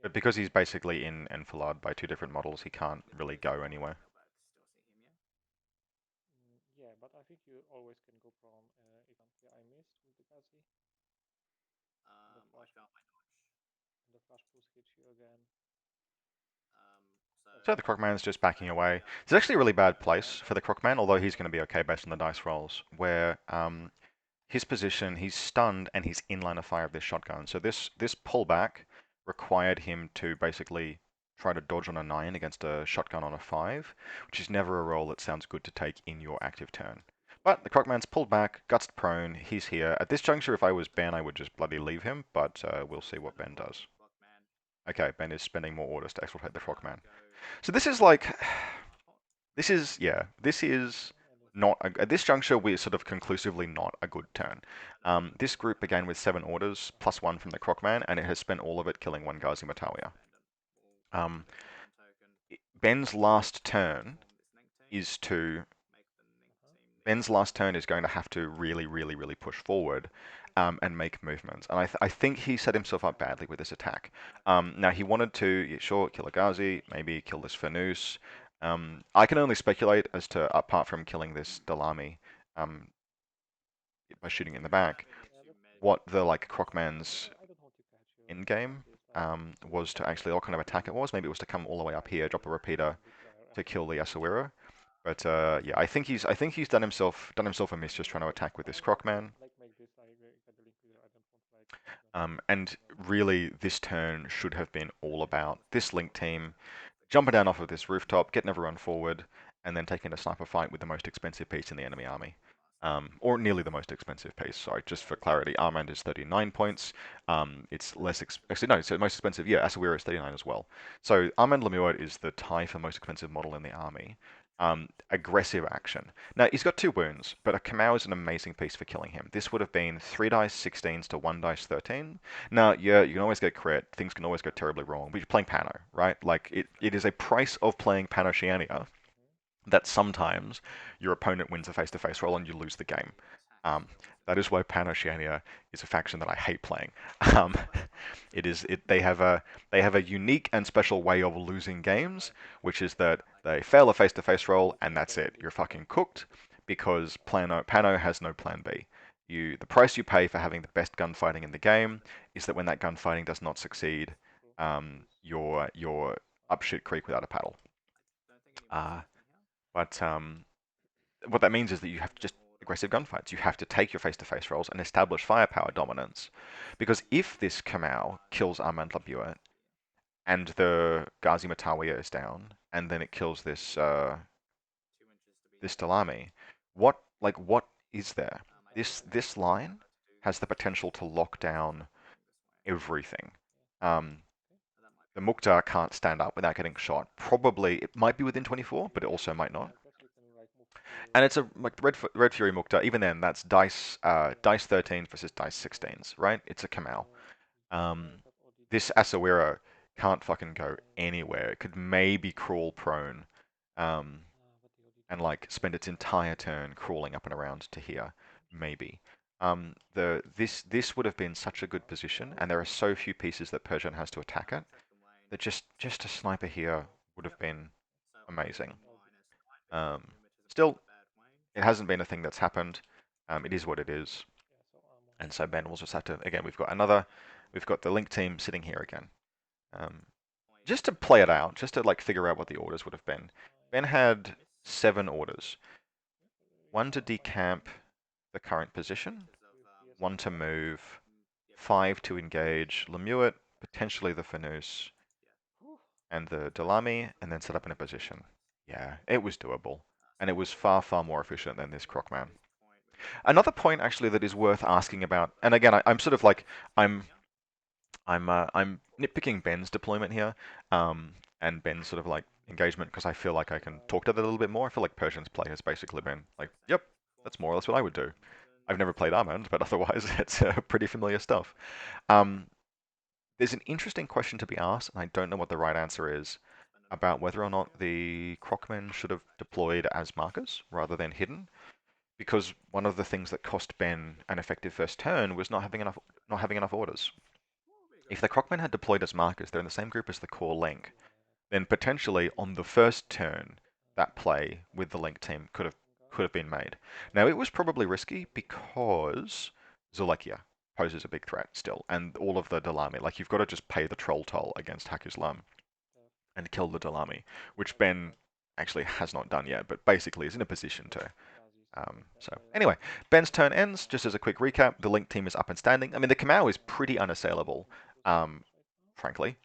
But because he's basically in enfilade by 2 different models, he can't really go anywhere. Yeah, but I think you always can go from if I missed with the Ghazi. I found my dodge. And the flash pulse hits you again. So the Crockman's just backing away. It's actually a really bad place for the Crockman, although he's going to be okay based on the dice rolls, where his position, he's stunned and he's in line of fire of this shotgun. So this pullback required him to basically try to dodge on a 9 against a shotgun on a 5, which is never a roll that sounds good to take in your active turn. But the Crocman's pulled back, gutsed prone, he's here. At this juncture, if I was Ben, I would just bloody leave him, but we'll see what Ben does. Okay, Ben is spending more orders to exfiltrate the Crocman. So this is like, this is not, at this juncture, we're sort of conclusively not a good turn. This group began with 7 orders, plus 1 from the Crocman, and it has spent all of it killing 1 Ghazi Matalia. Ben's last turn is to Ben's last turn is going to have to really, really, really push forward and make movements. And I think he set himself up badly with this attack. Now, he wanted to, yeah, sure, kill a Ghazi, maybe kill this Fanus. I can only speculate as to, apart from killing this Dalami by shooting in the back, what the Crocman's end game was to actually, what kind of attack it was. Maybe it was to come all the way up here, drop a repeater to kill the Asawira. But yeah, I think he's done himself a miss just trying to attack with this Crocman. And really, this turn should have been all about this Link team jumping down off of this rooftop, getting everyone forward, and then taking a sniper fight with the most expensive piece in the enemy army. Or nearly the most expensive piece. Sorry, just for clarity, Armand is 39 points. It's less actually no, so most expensive. Yeah, Asawira is 39 as well. So Armand Lemuel is the tie for most expensive model in the army. Aggressive action. Now he's got 2 wounds, but a Kamau is an amazing piece for killing him. This would have been 3 dice 16s to 1 dice 13. Now, yeah, you can always get crit. Things can always go terribly wrong. But you're playing Pano, right? Like it is a price of playing Pano-Oceania that sometimes your opponent wins a face-to-face roll and you lose the game. That is why Pan-Oceania is a faction that I hate playing. They have a unique and special way of losing games, which is that they fail a face-to-face roll and that's it. You're fucking cooked because Pano has no plan B. The price you pay for having the best gunfighting in the game is that when that gunfighting does not succeed, you're up shit creek without a paddle. But what that means is that you have to just aggressive gunfights. You have to take your face-to-face rolls and establish firepower dominance. Because if this Kamau kills Armand Labua and the Ghazi Matawiya is down, and then it kills this this Dalami, what is there? This line has the potential to lock down everything. The Mukhtar can't stand up without getting shot. Probably it might be within 24, but it also might not. And it's a Red Fury Mukhtar. Even then, that's dice 13 versus dice 16s, right? It's a Kamau. This Asawira can't fucking go anywhere. It could maybe crawl prone, and spend its entire turn crawling up and around to here, maybe. This would have been such a good position, and there are so few pieces that Persian has to attack it that just a sniper here would have been amazing. Still, it hasn't been a thing that's happened. It is what it is. And so Ben will just have to, again, we've got the Link team sitting here again. Just to play it out, just to figure out what the orders would have been. Ben had 7 orders. 1 to decamp the current position, 1 to move, 5 to engage Lemuet, potentially the Fanus, and the Dalami, and then set up in a position. Yeah, it was doable. And it was far, far more efficient than this Crocman. Another point actually that is worth asking about, and again, I'm sort of I'm nitpicking Ben's deployment here, and Ben's sort of engagement because I feel like I can talk to that a little bit more. I feel like Persian's play has basically been yep, that's more or less what I would do. I've never played Armand, but otherwise it's pretty familiar stuff. There's an interesting question to be asked, and I don't know what the right answer is, about whether or not the Crocmen should have deployed as markers rather than hidden. Because one of the things that cost Ben an effective first turn was not having enough orders. If the Crocmen had deployed as markers, they're in the same group as the core Link, then potentially on the first turn, that play with the Link team could have been made. Now it was probably risky because Zulekia poses a big threat still, and all of the Dalami. You've got to just pay the troll toll against Haqqislam and kill the Dalami, which Ben actually has not done yet, but basically is in a position to. So anyway, Ben's turn ends. Just as a quick recap, the Link team is up and standing. I mean, the Kamau is pretty unassailable, frankly.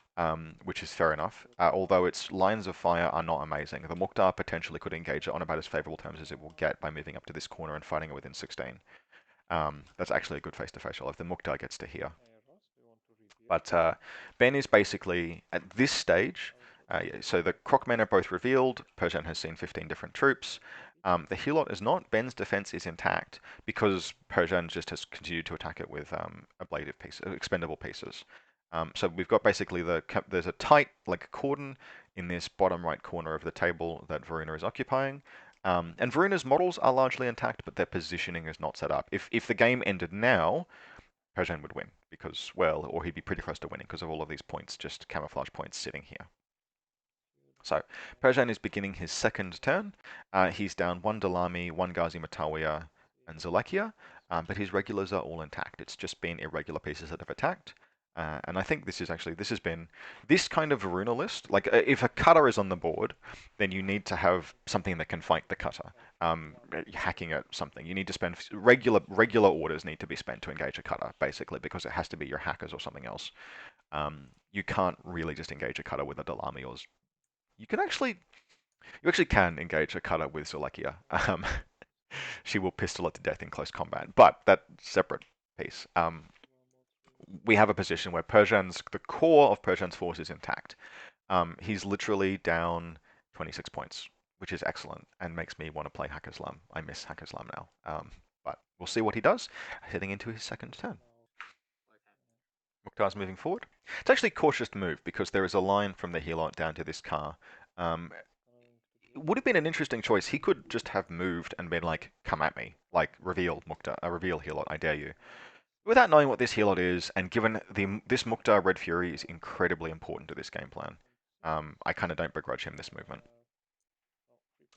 which is fair enough, although its lines of fire are not amazing. The Mukhtar potentially could engage it on about as favorable terms as it will get by moving up to this corner and fighting it within 16. That's actually a good face-to-face roll if the Mukhtar gets to here. But Ben is basically, at this stage, so the Crocmen are both revealed. Persian has seen 15 different troops. The Helot is not. Ben's defense is intact because Persian just has continued to attack it with ablative pieces, expendable pieces. So we've got basically there's a tight like cordon in this bottom right corner of the table that Varuna is occupying. And Varuna's models are largely intact, but their positioning is not set up. If the game ended now, Persian would win because, well, or he'd be pretty close to winning because of all of these points, just camouflage points sitting here. So Persian is beginning his second turn. He's down 1 Dalami, 1 Ghazi Matawiya, and Zulakia, but his regulars are all intact. It's just been irregular pieces that have attacked. And I think this has been this kind of Varuna list. Like if a cutter is on the board, then you need to have something that can fight the cutter. Hacking at something, you need to spend regular orders need to be spent to engage a cutter, basically, because it has to be your hackers or something else. You can't really just engage a cutter with a Dalami, or you actually can engage a cutter with Zulekia. She will pistol it to death in close combat, but that's separate piece. We have a position where the core of Persian's force is intact. He's literally down 26 points, which is excellent and makes me want to play Haqqislam. I miss Haqqislam now. But we'll see what he does heading into his second turn. Mukhtar's moving forward. It's actually a cautious move because there is a line from the Helot down to this car. It would have been an interesting choice. He could just have moved and been like, come at me. Like, reveal Mukhtar, reveal Helot, I dare you. Without knowing what this Helot is, and given this Mukhtar Red Fury is incredibly important to this game plan, I kind of don't begrudge him this movement.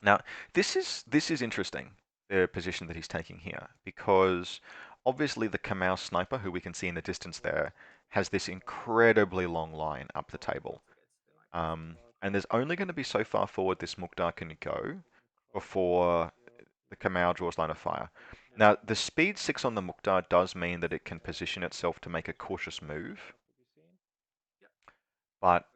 Now, this is interesting, the position that he's taking here, because obviously the Kamau sniper, who we can see in the distance there, has this incredibly long line up the table. And there's only going to be so far forward this Mukhtar can go before the Kamau draws line of fire. Now, the speed 6 on the Mukhtar does mean that it can position itself to make a cautious move. But,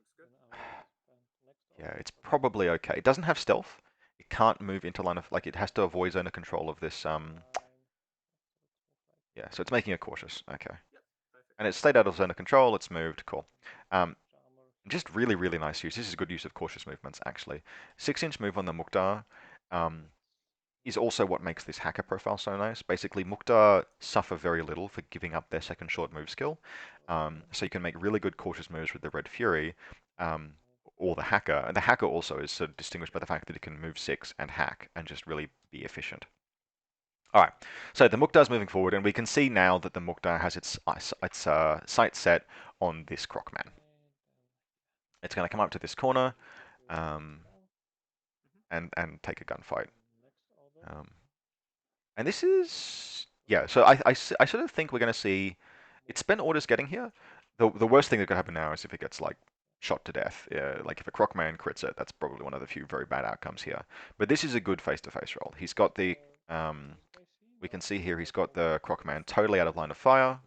yeah, it's probably okay. It doesn't have stealth. It can't move into line of, like, it has to avoid zone of control of this, yeah, so it's making it cautious. Okay. And it's stayed out of zone of control, it's moved, cool. Just really, really nice use. This is good use of cautious movements, actually. 6-inch move on the Mukhtar is also what makes this hacker profile so nice. Basically, Mukhtar suffer very little for giving up their second short move skill. So you can make really good cautious moves with the Red Fury or the hacker. And the hacker also is sort of distinguished by the fact that it can move 6 and hack and just really be efficient. All right, so the Mukhtar's moving forward, and we can see now that the Mukhtar has its sight set on this Crocman. It's going to come up to this corner and take a gunfight. And this is, yeah, so I sort of think we're going to see, it's spent orders getting here. The worst thing that could happen now is if it gets like shot to death. Like if a Crocman crits it, that's probably one of the few very bad outcomes here. But this is a good face-to-face roll. He's got the, we can see here he's got the Crocman totally out of line of fire.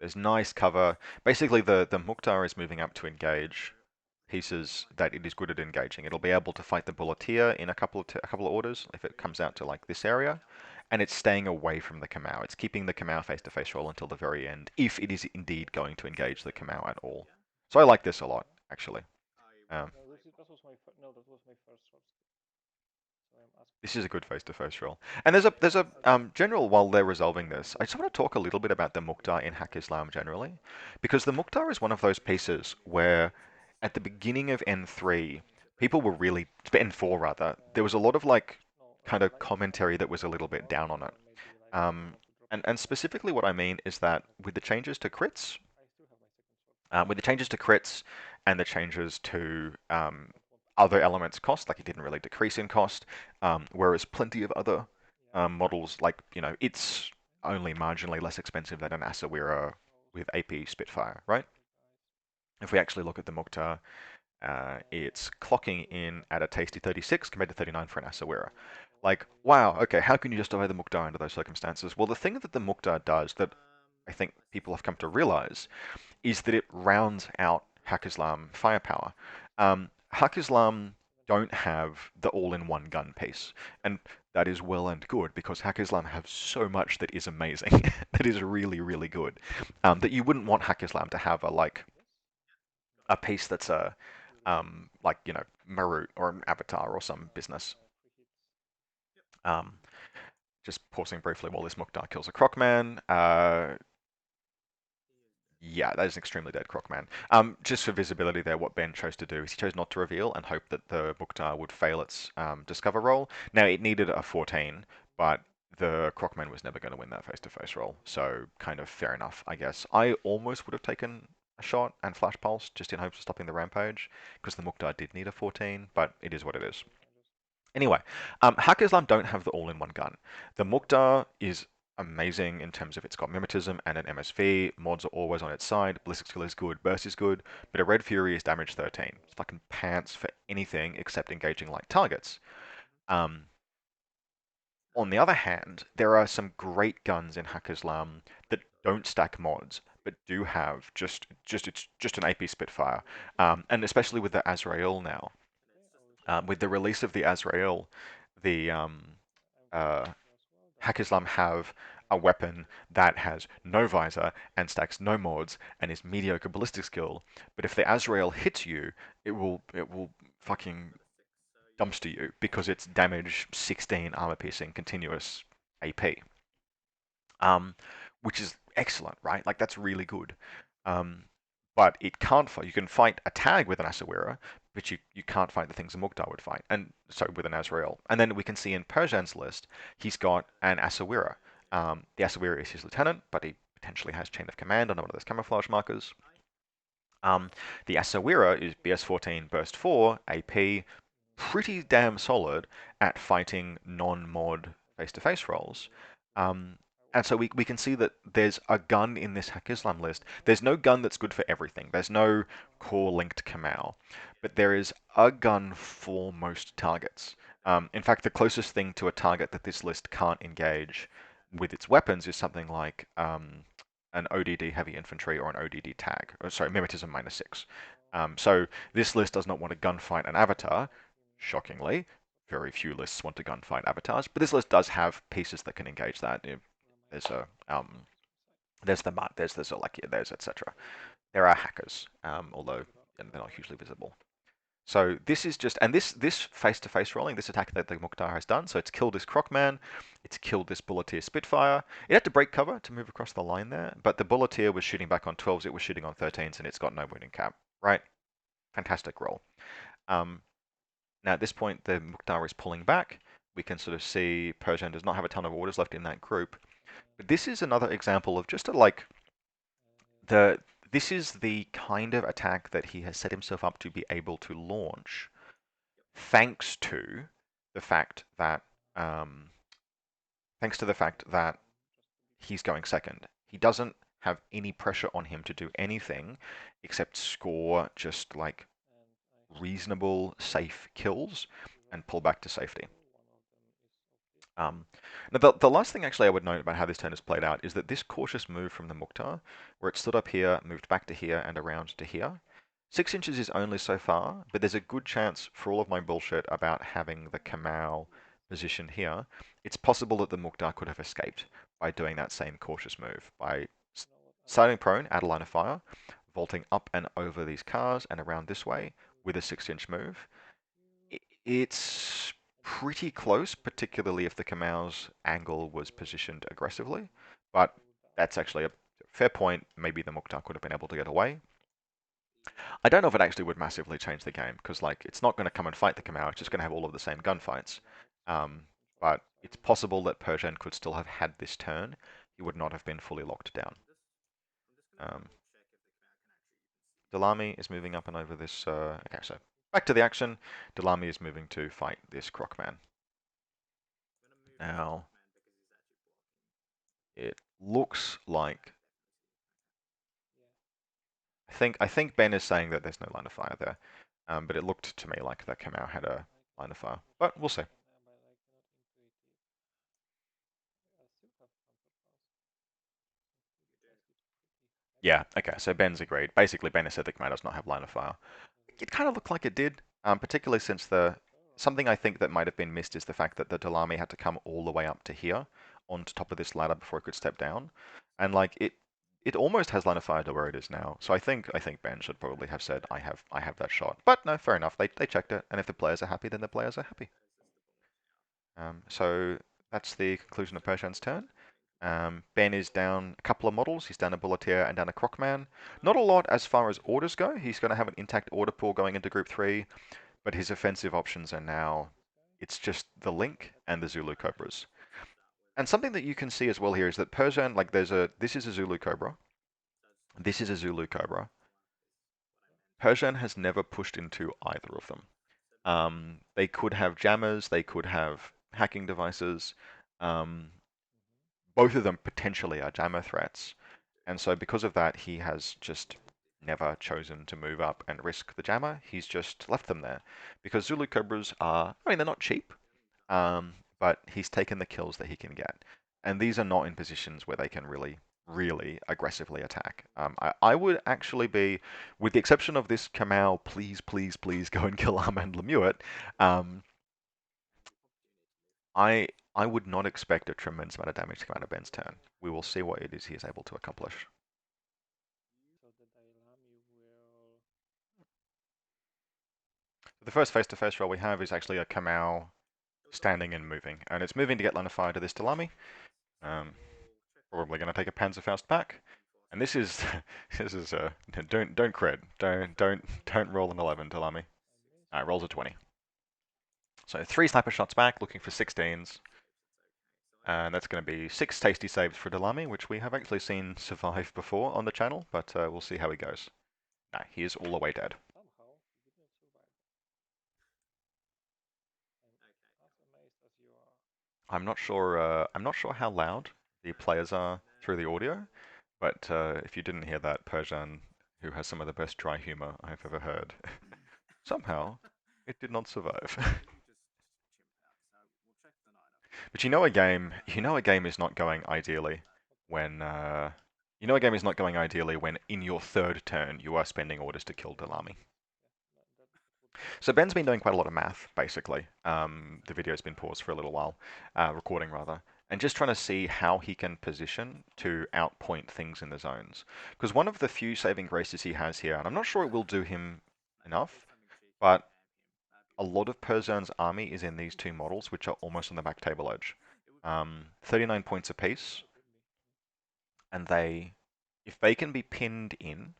There's nice cover. Basically, the Mukhtar is moving up to engage pieces that it is good at engaging. It'll be able to fight the Bulleteer in a couple of orders if it comes out to like this area, and it's staying away from the Kamau. It's keeping the Kamau face-to-face roll until the very end, if it is indeed going to engage the Kamau at all. So I like this a lot, actually. That was my first short. This is a good face-to-face roll. And there's a general, while they're resolving this, I just want to talk a little bit about the Mukhtar in Haqqislam generally, because the Mukhtar is one of those pieces where at the beginning of N3, people were really, N4 rather, there was a lot of like kind of commentary that was a little bit down on it. And specifically what I mean is that with the changes to crits, and the changes to other elements cost, like it didn't really decrease in cost, whereas plenty of other models, like, you know, it's only marginally less expensive than an Asawira with AP Spitfire, right? If we actually look at the Mukhtar, it's clocking in at a tasty 36 compared to 39 for an Asawira. Like, wow, okay, how can you justify the Mukhtar under those circumstances? Well, the thing that the Mukhtar does that I think people have come to realize is that it rounds out Haqqislam firepower. Haqqislam don't have the all-in-one gun piece, and that is well and good because Haqqislam have so much that is amazing, that is really, really good, that you wouldn't want Haqqislam to have a piece that's like Marut or an Avatar or some business. Um, just pausing briefly while this Mukhtar kills a Crocman. Yeah, that is an extremely dead Crocman. Just for visibility there, what Ben chose to do is he chose not to reveal and hope that the Mukhtar would fail its discover roll. Now, it needed a 14, but the Crocman was never going to win that face-to-face roll, so kind of fair enough, I guess. I almost would have taken a shot and flash pulse just in hopes of stopping the rampage, because the Mukhtar did need a 14, but it is what it is. Anyway, Haqqislam don't have the all-in-one gun. The Mukhtar is amazing in terms of it's got mimetism and an MSV. Mods are always on its side. Ballistic skill is good. Burst is good. But a Red Fury is damage 13. It's fucking pants for anything except engaging light targets. On the other hand, there are some great guns in Haqqislam that don't stack mods, but do have it's just an AP Spitfire, and especially with the Azrael now. With the release of the Azrael, the Haqqislam have a weapon that has no visor and stacks no mods and is mediocre ballistic skill. But if the Azrael hits you, it will fucking dumpster you because it's damage 16 armor piercing continuous AP, which is excellent, right? Like that's really good. Um, but it can't fight. You can fight a tag with an Asawira, but you can't fight the things a Mukhtar would fight, and so with an Azrael. And then we can see in Persian's list, he's got an Asawira. The Asawira is his lieutenant, but he potentially has chain of command on one of those camouflage markers. The Asawira is BS14 burst 4 AP, pretty damn solid at fighting non-mod face-to-face rolls. And so we can see that there's a gun in this Haqqislam list. There's no gun that's good for everything. There's no core linked Kamau, but there is a gun for most targets. In fact, the closest thing to a target that this list can't engage with its weapons is something like an ODD heavy infantry or an ODD tag. Sorry, mimetism -6. So this list does not want to gunfight an avatar. Shockingly, very few lists want to gunfight avatars, but this list does have pieces that can engage that. There's there's the Mutt, there's the Zolekya, there's etc. There are hackers, although they're not hugely visible. So this is just, and this face-to-face rolling, this attack that the Mukhtar has done, so it's killed this Crocman, it's killed this Bulleteer Spitfire. It had to break cover to move across the line there, but the Bulleteer was shooting back on 12s, it was shooting on 13s, and it's got no wounding cap, right? Fantastic roll. Now at this point, the Mukhtar is pulling back. We can sort of see Persian does not have a ton of orders left in that group. But this is another example of just this is the kind of attack that he has set himself up to be able to launch, thanks to the fact that he's going second. He doesn't have any pressure on him to do anything except score just like reasonable, safe kills and pull back to safety. Now, the last thing actually I would note about how this turn is played out is that this cautious move from the Mukhtar, where it stood up here, moved back to here, and around to here, 6 inches is only so far, but there's a good chance for all of my bullshit about having the Kamau positioned here, it's possible that the Mukhtar could have escaped by doing that same cautious move, by starting prone, out of line of fire, vaulting up and over these cars and around this way with a 6-inch move. It's pretty close, particularly if the Kamau's angle was positioned aggressively, but that's actually a fair point. Maybe the Mukhtar could have been able to get away. I don't know if it actually would massively change the game, because like it's not going to come and fight the Kamau, it's just going to have all of the same gunfights. But it's possible that Persian could still have had this turn. He would not have been fully locked down. Dalami is moving up and over this. Okay, so back to the action. Dalami is moving to fight this Crocman. Now, it looks like I think Ben is saying that there's no line of fire there, but it looked to me like that Kamau had a line of fire. But we'll see. Yeah, okay, so Ben's agreed. Basically, Ben has said the command does not have line of fire. It kind of looked like it did, particularly since something I think that might have been missed is the fact that the Dalami had to come all the way up to here, onto top of this ladder before it could step down, and like it almost has line of fire to where it is now. So I think Ben should probably have said I have that shot. But no, fair enough. They checked it, and if the players are happy, then the players are happy. So that's the conclusion of Persian's turn. Ben is down a couple of models. He's down a Bulletier and down a Crocman. Not a lot as far as orders go. He's going to have an intact order pool going into Group 3, but his offensive options are now, it's just the Link and the Zulu Cobras. And something that you can see as well here is that Persian, like this is a Zulu Cobra, this is a Zulu Cobra. Persian has never pushed into either of them. They could have jammers, they could have hacking devices. Both of them potentially are jammer threats. And so because of that, he has just never chosen to move up and risk the jammer. He's just left them there. Because Zulu Cobras are, I mean, they're not cheap, but he's taken the kills that he can get. And these are not in positions where they can really, really aggressively attack. I would actually be, with the exception of this Kamau, please, please, please go and kill Armand Lemuet. I would not expect a tremendous amount of damage to come out of Ben's turn. We will see what it is he is able to accomplish. So the Dailami will. The first face-to-face roll we have is actually a Kamau standing and moving, and it's moving to get line of fire to this Dalami. Probably going to take a Panzerfaust back, and this is don't crit, don't roll an 11, Dalami. Rolls a 20. So 3 sniper shots back, looking for 16s. And that's going to be 6 tasty saves for Dalami, which we have actually seen survive before on the channel, but we'll see how he goes. No, he is all the way dead. Somehow he didn't survive. And as amazed as you are. I'm not sure. I'm not sure how loud the players are through the audio, but if you didn't hear that, Persian, who has some of the best dry humor I've ever heard, somehow it did not survive. But you know a game is not going ideally when in your third turn you are spending orders to kill Dalami. So Ben's been doing quite a lot of math, basically. The video's been paused for a little while, recording rather, and just trying to see how he can position to outpoint things in the zones. Because one of the few saving graces he has here, and I'm not sure it will do him enough, but a lot of Persian's army is in these two models, which are almost on the back table edge. 39 points apiece, and if they can be pinned in,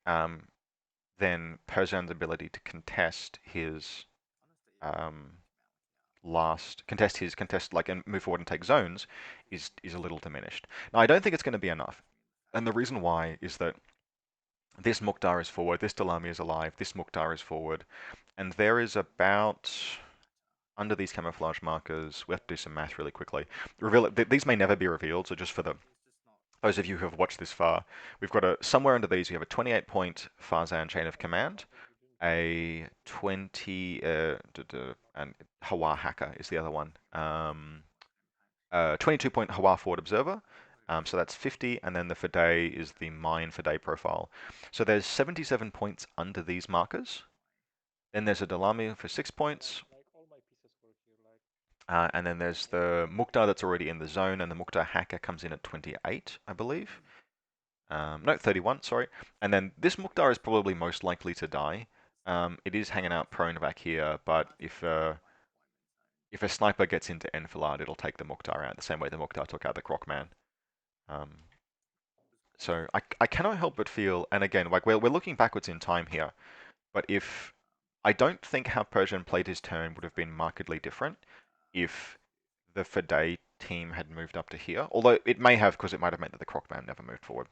then Persian's ability to contest his and move forward and take zones is a little diminished. Now I don't think it's going to be enough, and the reason why is that this Mukhtar is forward, this Dalami is alive, this Mukhtar is forward, and there is about, under these camouflage markers, we have to do some math really quickly. These may never be revealed, so just for those of you who have watched this far, we've got somewhere under these, you have a 28-point Farzan chain of command, a 20, and Hawa Hacker is the other one. 22-point Hawa Forward Observer, so that's 50, and then the Fidei is the Mine Fidei profile. So there's 77 points under these markers. Then there's a Dalami for 6 points. Like all my pieces were here, And then there's the Mukhtar that's already in the zone, and the Mukhtar Hacker comes in at 28, I believe. No, 31, sorry. And then this Mukhtar is probably most likely to die. It is hanging out prone back here, but if a sniper gets into Enfilade, it'll take the Mukhtar out the same way the Mukhtar took out the Crocman. So I cannot help but feel, and again, like we're looking backwards in time here, but if I don't think how Persian played his turn would have been markedly different if the Fidei team had moved up to here, although it may have, because it might have meant that the Crocman never moved forward.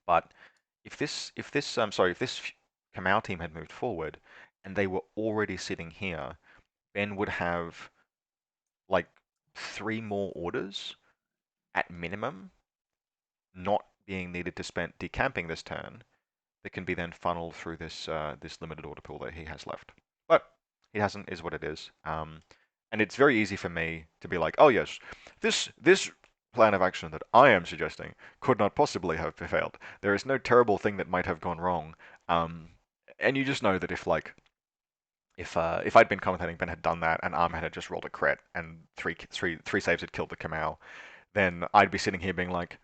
But if this Kamau team had moved forward and they were already sitting here, Ben would have like 3 more orders at minimum not being needed to spend decamping this turn that can be then funneled through this limited order pool that he has left. But he hasn't, is what it is. And it's very easy for me to be like, oh yes, this plan of action that I am suggesting could not possibly have failed. There is no terrible thing that might have gone wrong. And you just know that if I'd been commentating, Ben had done that, and Arm had just rolled a crit, and three saves had killed the Kamau, then I'd be sitting here being like,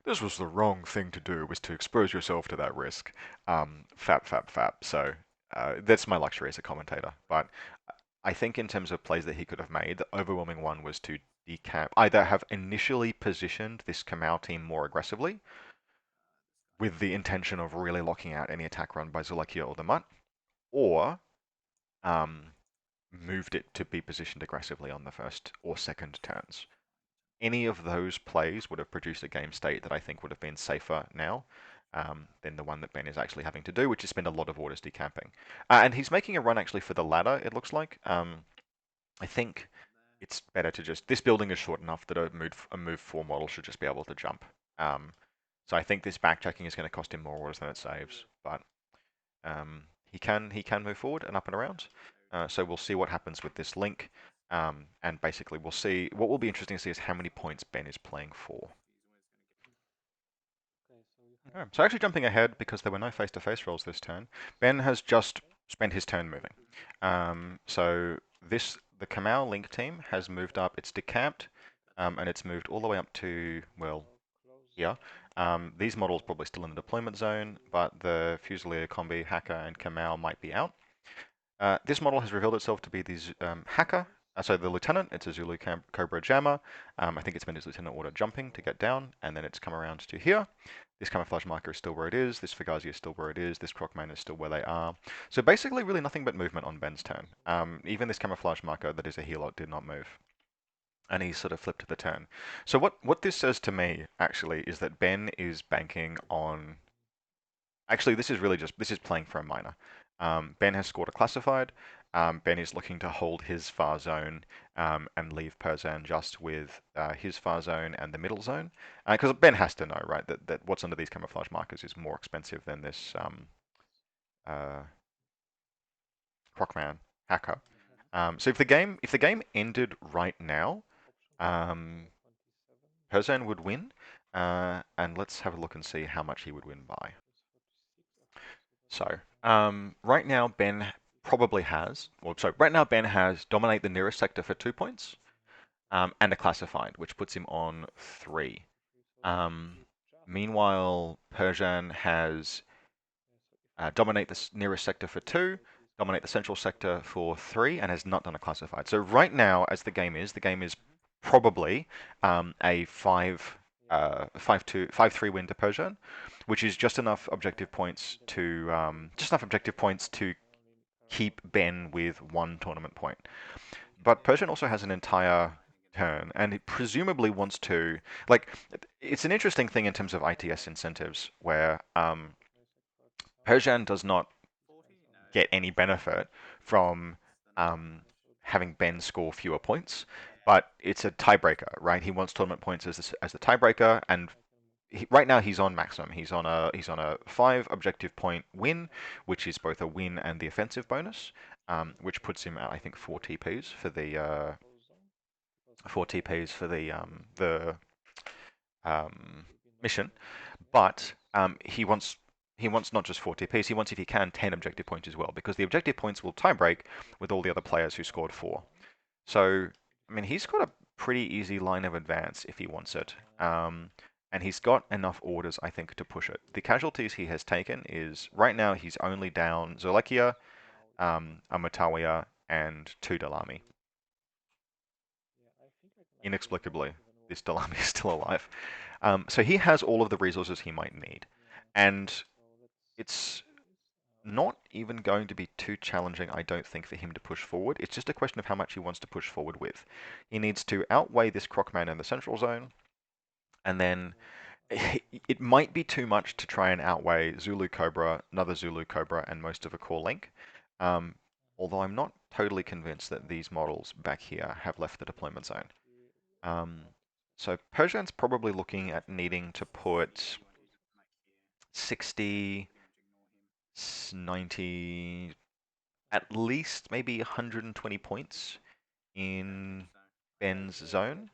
this was the wrong thing to do, was to expose yourself to that risk. Fap. So that's my luxury as a commentator. But I think in terms of plays that he could have made, the overwhelming one was to decamp, either have initially positioned this Kamau team more aggressively, with the intention of really locking out any attack run by Zulekia or the Mutt, or um, moved it to be positioned aggressively on the first or second turns. Any of those plays would have produced a game state that I think would have been safer now than the one that Ben is actually having to do, which is spend a lot of orders decamping. And he's making a run actually for the ladder, it looks like. I think it's better to just... This building is short enough that a move 4 model should just be able to jump. So I think this backtracking is going to cost him more orders than it saves, but he can move forward and up and around. So we'll see what happens with this link, and basically we'll see. What will be interesting to see is how many points Ben is playing for. Okay, so actually jumping ahead because there were no face-to-face rolls this turn, Ben has just spent his turn moving. So the Kamau Link team has moved up. It's decamped, and it's moved all the way up to, well, here. These models probably still in the deployment zone, but the Fusilier, Combi, Hacker, and Kamau might be out. This model has revealed itself to be the Hacker, so the Lieutenant. It's a Zulu Cobra Jammer. I think it's been his Lieutenant order jumping to get down, and then it's come around to here. This camouflage marker is still where it is. This Fugazi is still where it is. This Crocman is still where they are. So basically, really nothing but movement on Ben's turn. Even this camouflage marker that is a healer did not move. And he sort of flipped the turn. So what this says to me, actually, is that Ben is banking on... Actually, this is playing for a minor. Ben has scored a classified. Ben is looking to hold his far zone and leave Perzan just with his far zone and the middle zone. Because Ben has to know, right, that what's under these camouflage markers is more expensive than this Crocman Hacker. So if the game ended right now, Perzan would win, and let's have a look and see how much he would win by. So, right now Ben probably has, right now Ben has dominate the nearest sector for 2 points, and a classified, which puts him on 3. Meanwhile, Persian has dominate the nearest sector for 2, dominate the central sector for 3, and has not done a classified. So right now, as the game is probably a 5-3 win to Persian, which is just enough objective points to keep Ben with 1 tournament point. But Persian also has an entire turn, and it presumably wants to, like, it's an interesting thing in terms of ITS incentives, where Persian does not get any benefit from having Ben score fewer points, but it's a tiebreaker, right? He wants tournament points as the tiebreaker, and right now he's on maximum. He's on a 5 objective point win, which is both a win and the offensive bonus, which puts him at, I think, 4 TPs for the mission. But he wants not just 4 TPs, he wants, if he can, 10 objective points as well, because the objective points will tiebreak with all the other players who scored 4. So, I mean, he's got a pretty easy line of advance if he wants it. And he's got enough orders, I think, to push it. The casualties he has taken is, right now, he's only down Zolekia, Amatawiya, and 2 Dalami. Inexplicably, this Dalami is still alive. So he has all of the resources he might need. And it's not even going to be too challenging, I don't think, for him to push forward. It's just a question of how much he wants to push forward with. He needs to outweigh this Crocman in the central zone, and then it might be too much to try and outweigh Zulu Cobra, another Zulu Cobra, and most of a core link. Although I'm not totally convinced that these models back here have left the deployment zone. So Persian's probably looking at needing to put 60, 90, at least maybe 120 points in Ben's zone.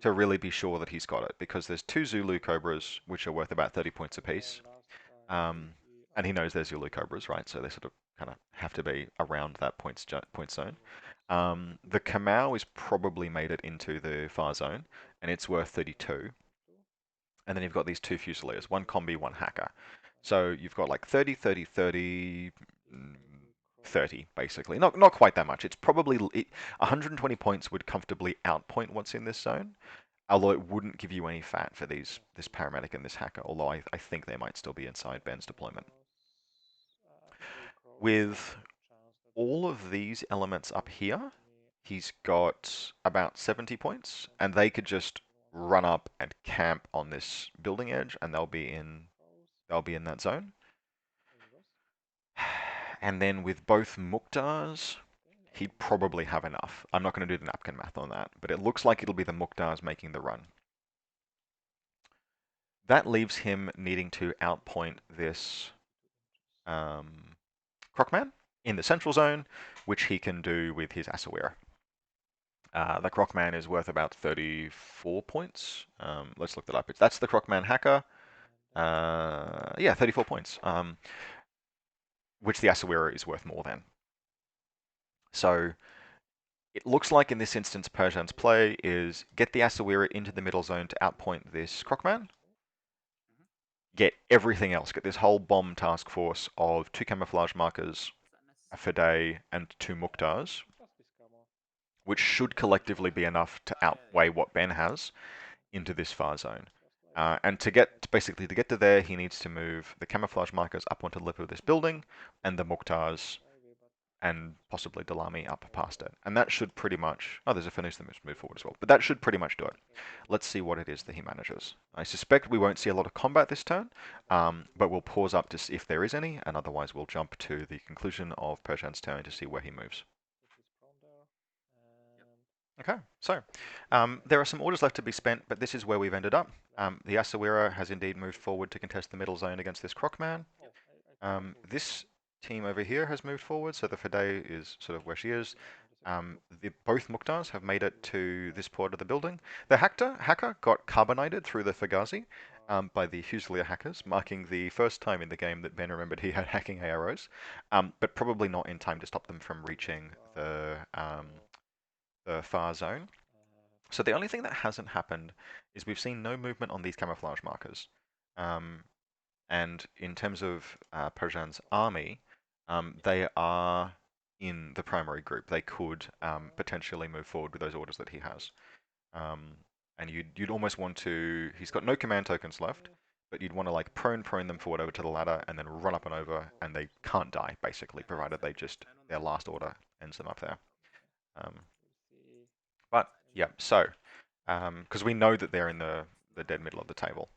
to really be sure that he's got it, because there's 2 Zulu Cobras which are worth about 30 points apiece. And he knows there's Zulu Cobras, right? So they sort of kind of have to be around that point zone. The Kamau is probably made it into the far zone, and it's worth 32. And then you've got these 2 Fusiliers, 1 Combi, 1 Hacker. So you've got like 30, 30, 30, 30, basically. Not quite that much. It's probably 120 points would comfortably outpoint what's in this zone, although it wouldn't give you any fat for this paramedic and this hacker, although I think they might still be inside Ben's deployment. With all of these elements up here, he's got about 70 points, and they could just run up and camp on this building edge, and they'll be in that zone. And then with both Muqtars, he'd probably have enough. I'm not going to do the napkin math on that, but it looks like it'll be the Muqtars making the run. That leaves him needing to outpoint this Crocman in the central zone, which he can do with his Asawira. The Crocman is worth about 34 points. Let's look that up. That's the Crocman hacker. Yeah, 34 points. Which the Asawira is worth more than. So it looks like in this instance, Persian's play is get the Asawira into the middle zone to outpoint this Crocman. Get everything else. Get this whole bomb task force of 2 camouflage markers, a Fidei, and 2 Muqtars, which should collectively be enough to outweigh what Ben has into this far zone. And to get to there, he needs to move the camouflage markers up onto the lip of this building, and the Muqtars and possibly Dalami up past it. And that should pretty much... Oh, there's a Fanus that move forward as well. But that should pretty much do it. Let's see what it is that he manages. I suspect we won't see a lot of combat this turn, but we'll pause up to see if there is any, and otherwise we'll jump to the conclusion of Persian's turn to see where he moves. Okay, so there are some orders left to be spent, but this is where we've ended up. The Asawira has indeed moved forward to contest the middle zone against this Crocman. This team over here has moved forward, so the Fidei is sort of where she is. Both Muqtars have made it to this part of the building. The hacker got carbonated through the Fugazi by the Fusilier hackers, marking the first time in the game that Ben remembered he had hacking AROs, but probably not in time to stop them from reaching the far zone. So the only thing that hasn't happened is we've seen no movement on these camouflage markers. And in terms of Persian's army, they are in the primary group. They could potentially move forward with those orders that he has. And you'd almost want to... He's got no command tokens left, but you'd want to like prone them forward over to the ladder and then run up and over, and they can't die, basically, provided they just... Their last order ends them up there. But, yeah, so... Because we know that they're in the dead middle of the table.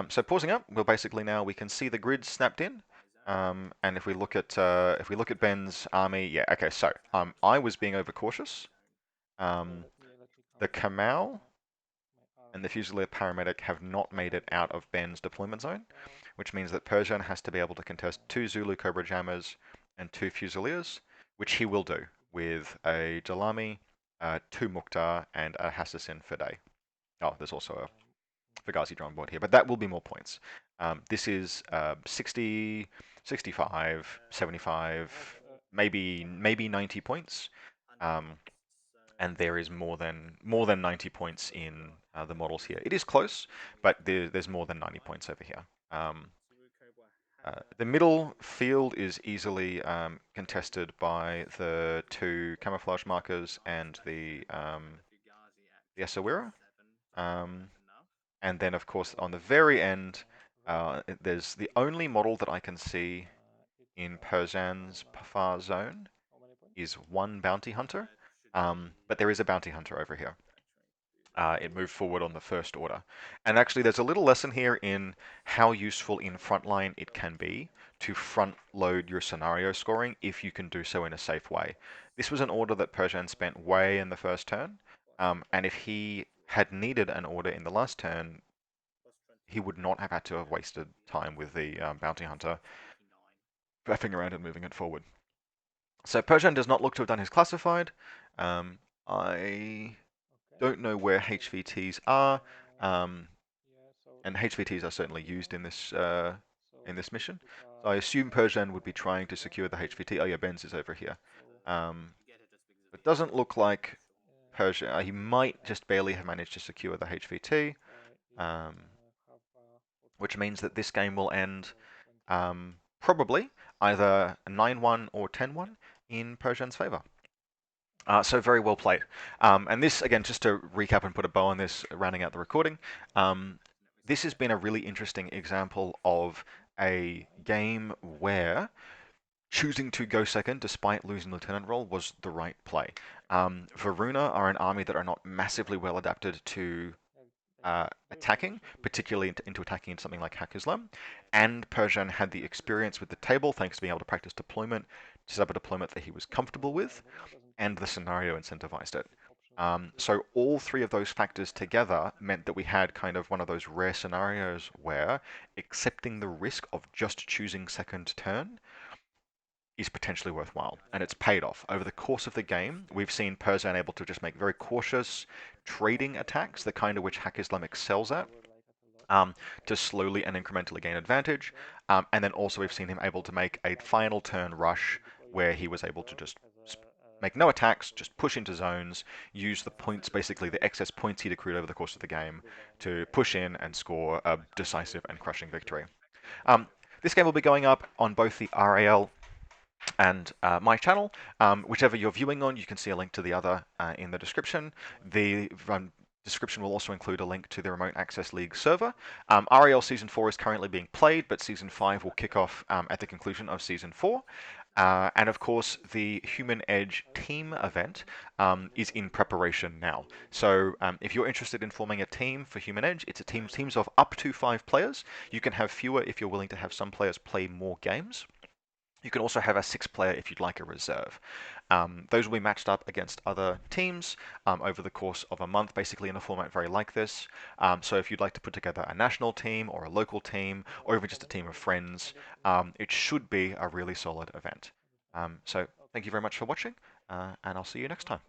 So pausing up, we'll basically now we can see the grid snapped in, and if we look at Ben's army, yeah, okay. So I was being overcautious. The Kamau and the Fusilier paramedic have not made it out of Ben's deployment zone, which means that Persian has to be able to contest 2 Zulu Cobra Jammers and 2 Fusiliers, which he will do with a Jalami, 2 Muqtar, and a Hassassin Fidei. Oh, there's also a Fugazi drone board here, but that will be more points. This is 60, 65, 75, maybe 90 points, and there is more than 90 points in the models here. It is close, but there's more than 90 points over here. The middle field is easily contested by the 2 camouflage markers and the Asawira. And then, of course, on the very end, there's the only model that I can see in Persian's far zone is 1 bounty hunter, but there is a bounty hunter over here. It moved forward on the first order. And actually, there's a little lesson here in how useful in Frontline it can be to front load your scenario scoring if you can do so in a safe way. This was an order that Persian spent way in the first turn, and if he had needed an order in the last turn, he would not have had to have wasted time with the bounty hunter faffing around and moving it forward. So Persian does not look to have done his classified. I Don't know where HVTs are, Yeah, so and HVTs are certainly used in this so mission. put So I assume Persian would be on trying to here. secure the HVT. Oh yeah, Benz is over here. So You get it just because of It the doesn't look like uh, Persian. He might just barely have managed to secure the HVT, if um, have which means that this game will end for 20. probably either 9-1 or 10-1 in Persian's favor. So very well played. And this, again, just to recap and put a bow on this, rounding out the recording, this has been a really interesting example of a game where choosing to go second despite losing lieutenant role was the right play. Varuna are an army that are not massively well adapted to attacking, particularly into attacking into something like Haqqislam, and Persian had the experience with the table thanks to being able to practice deployment, to set up a deployment that he was comfortable with, and the scenario incentivized it. So all three of those factors together meant that we had kind of one of those rare scenarios where accepting the risk of just choosing second turn is potentially worthwhile, and it's paid off. Over the course of the game, we've seen Persian able to just make very cautious trading attacks, the kind of which Haqqislam excels at, to slowly and incrementally gain advantage. And then also we've seen him able to make a final turn rush where he was able to just make no attacks, just push into zones, use the points, basically the excess points he'd accrued over the course of the game, to push in and score a decisive and crushing victory. This game will be going up on both the RAL and my channel. Whichever you're viewing on, you can see a link to the other in the description. The description will also include a link to the Remote Access League server. RAL Season 4 is currently being played, but Season 5 will kick off at the conclusion of Season 4. And of course, the Human Edge team event is in preparation now. So if you're interested in forming a team for Human Edge, it's a teams of up to 5 players. You can have fewer if you're willing to have some players play more games. You can also have a 6-player if you'd like a reserve. Those will be matched up against other teams over the course of a month, basically in a format very like this. So if you'd like to put together a national team or a local team, or even just a team of friends, it should be a really solid event. So thank you very much for watching, and I'll see you next time.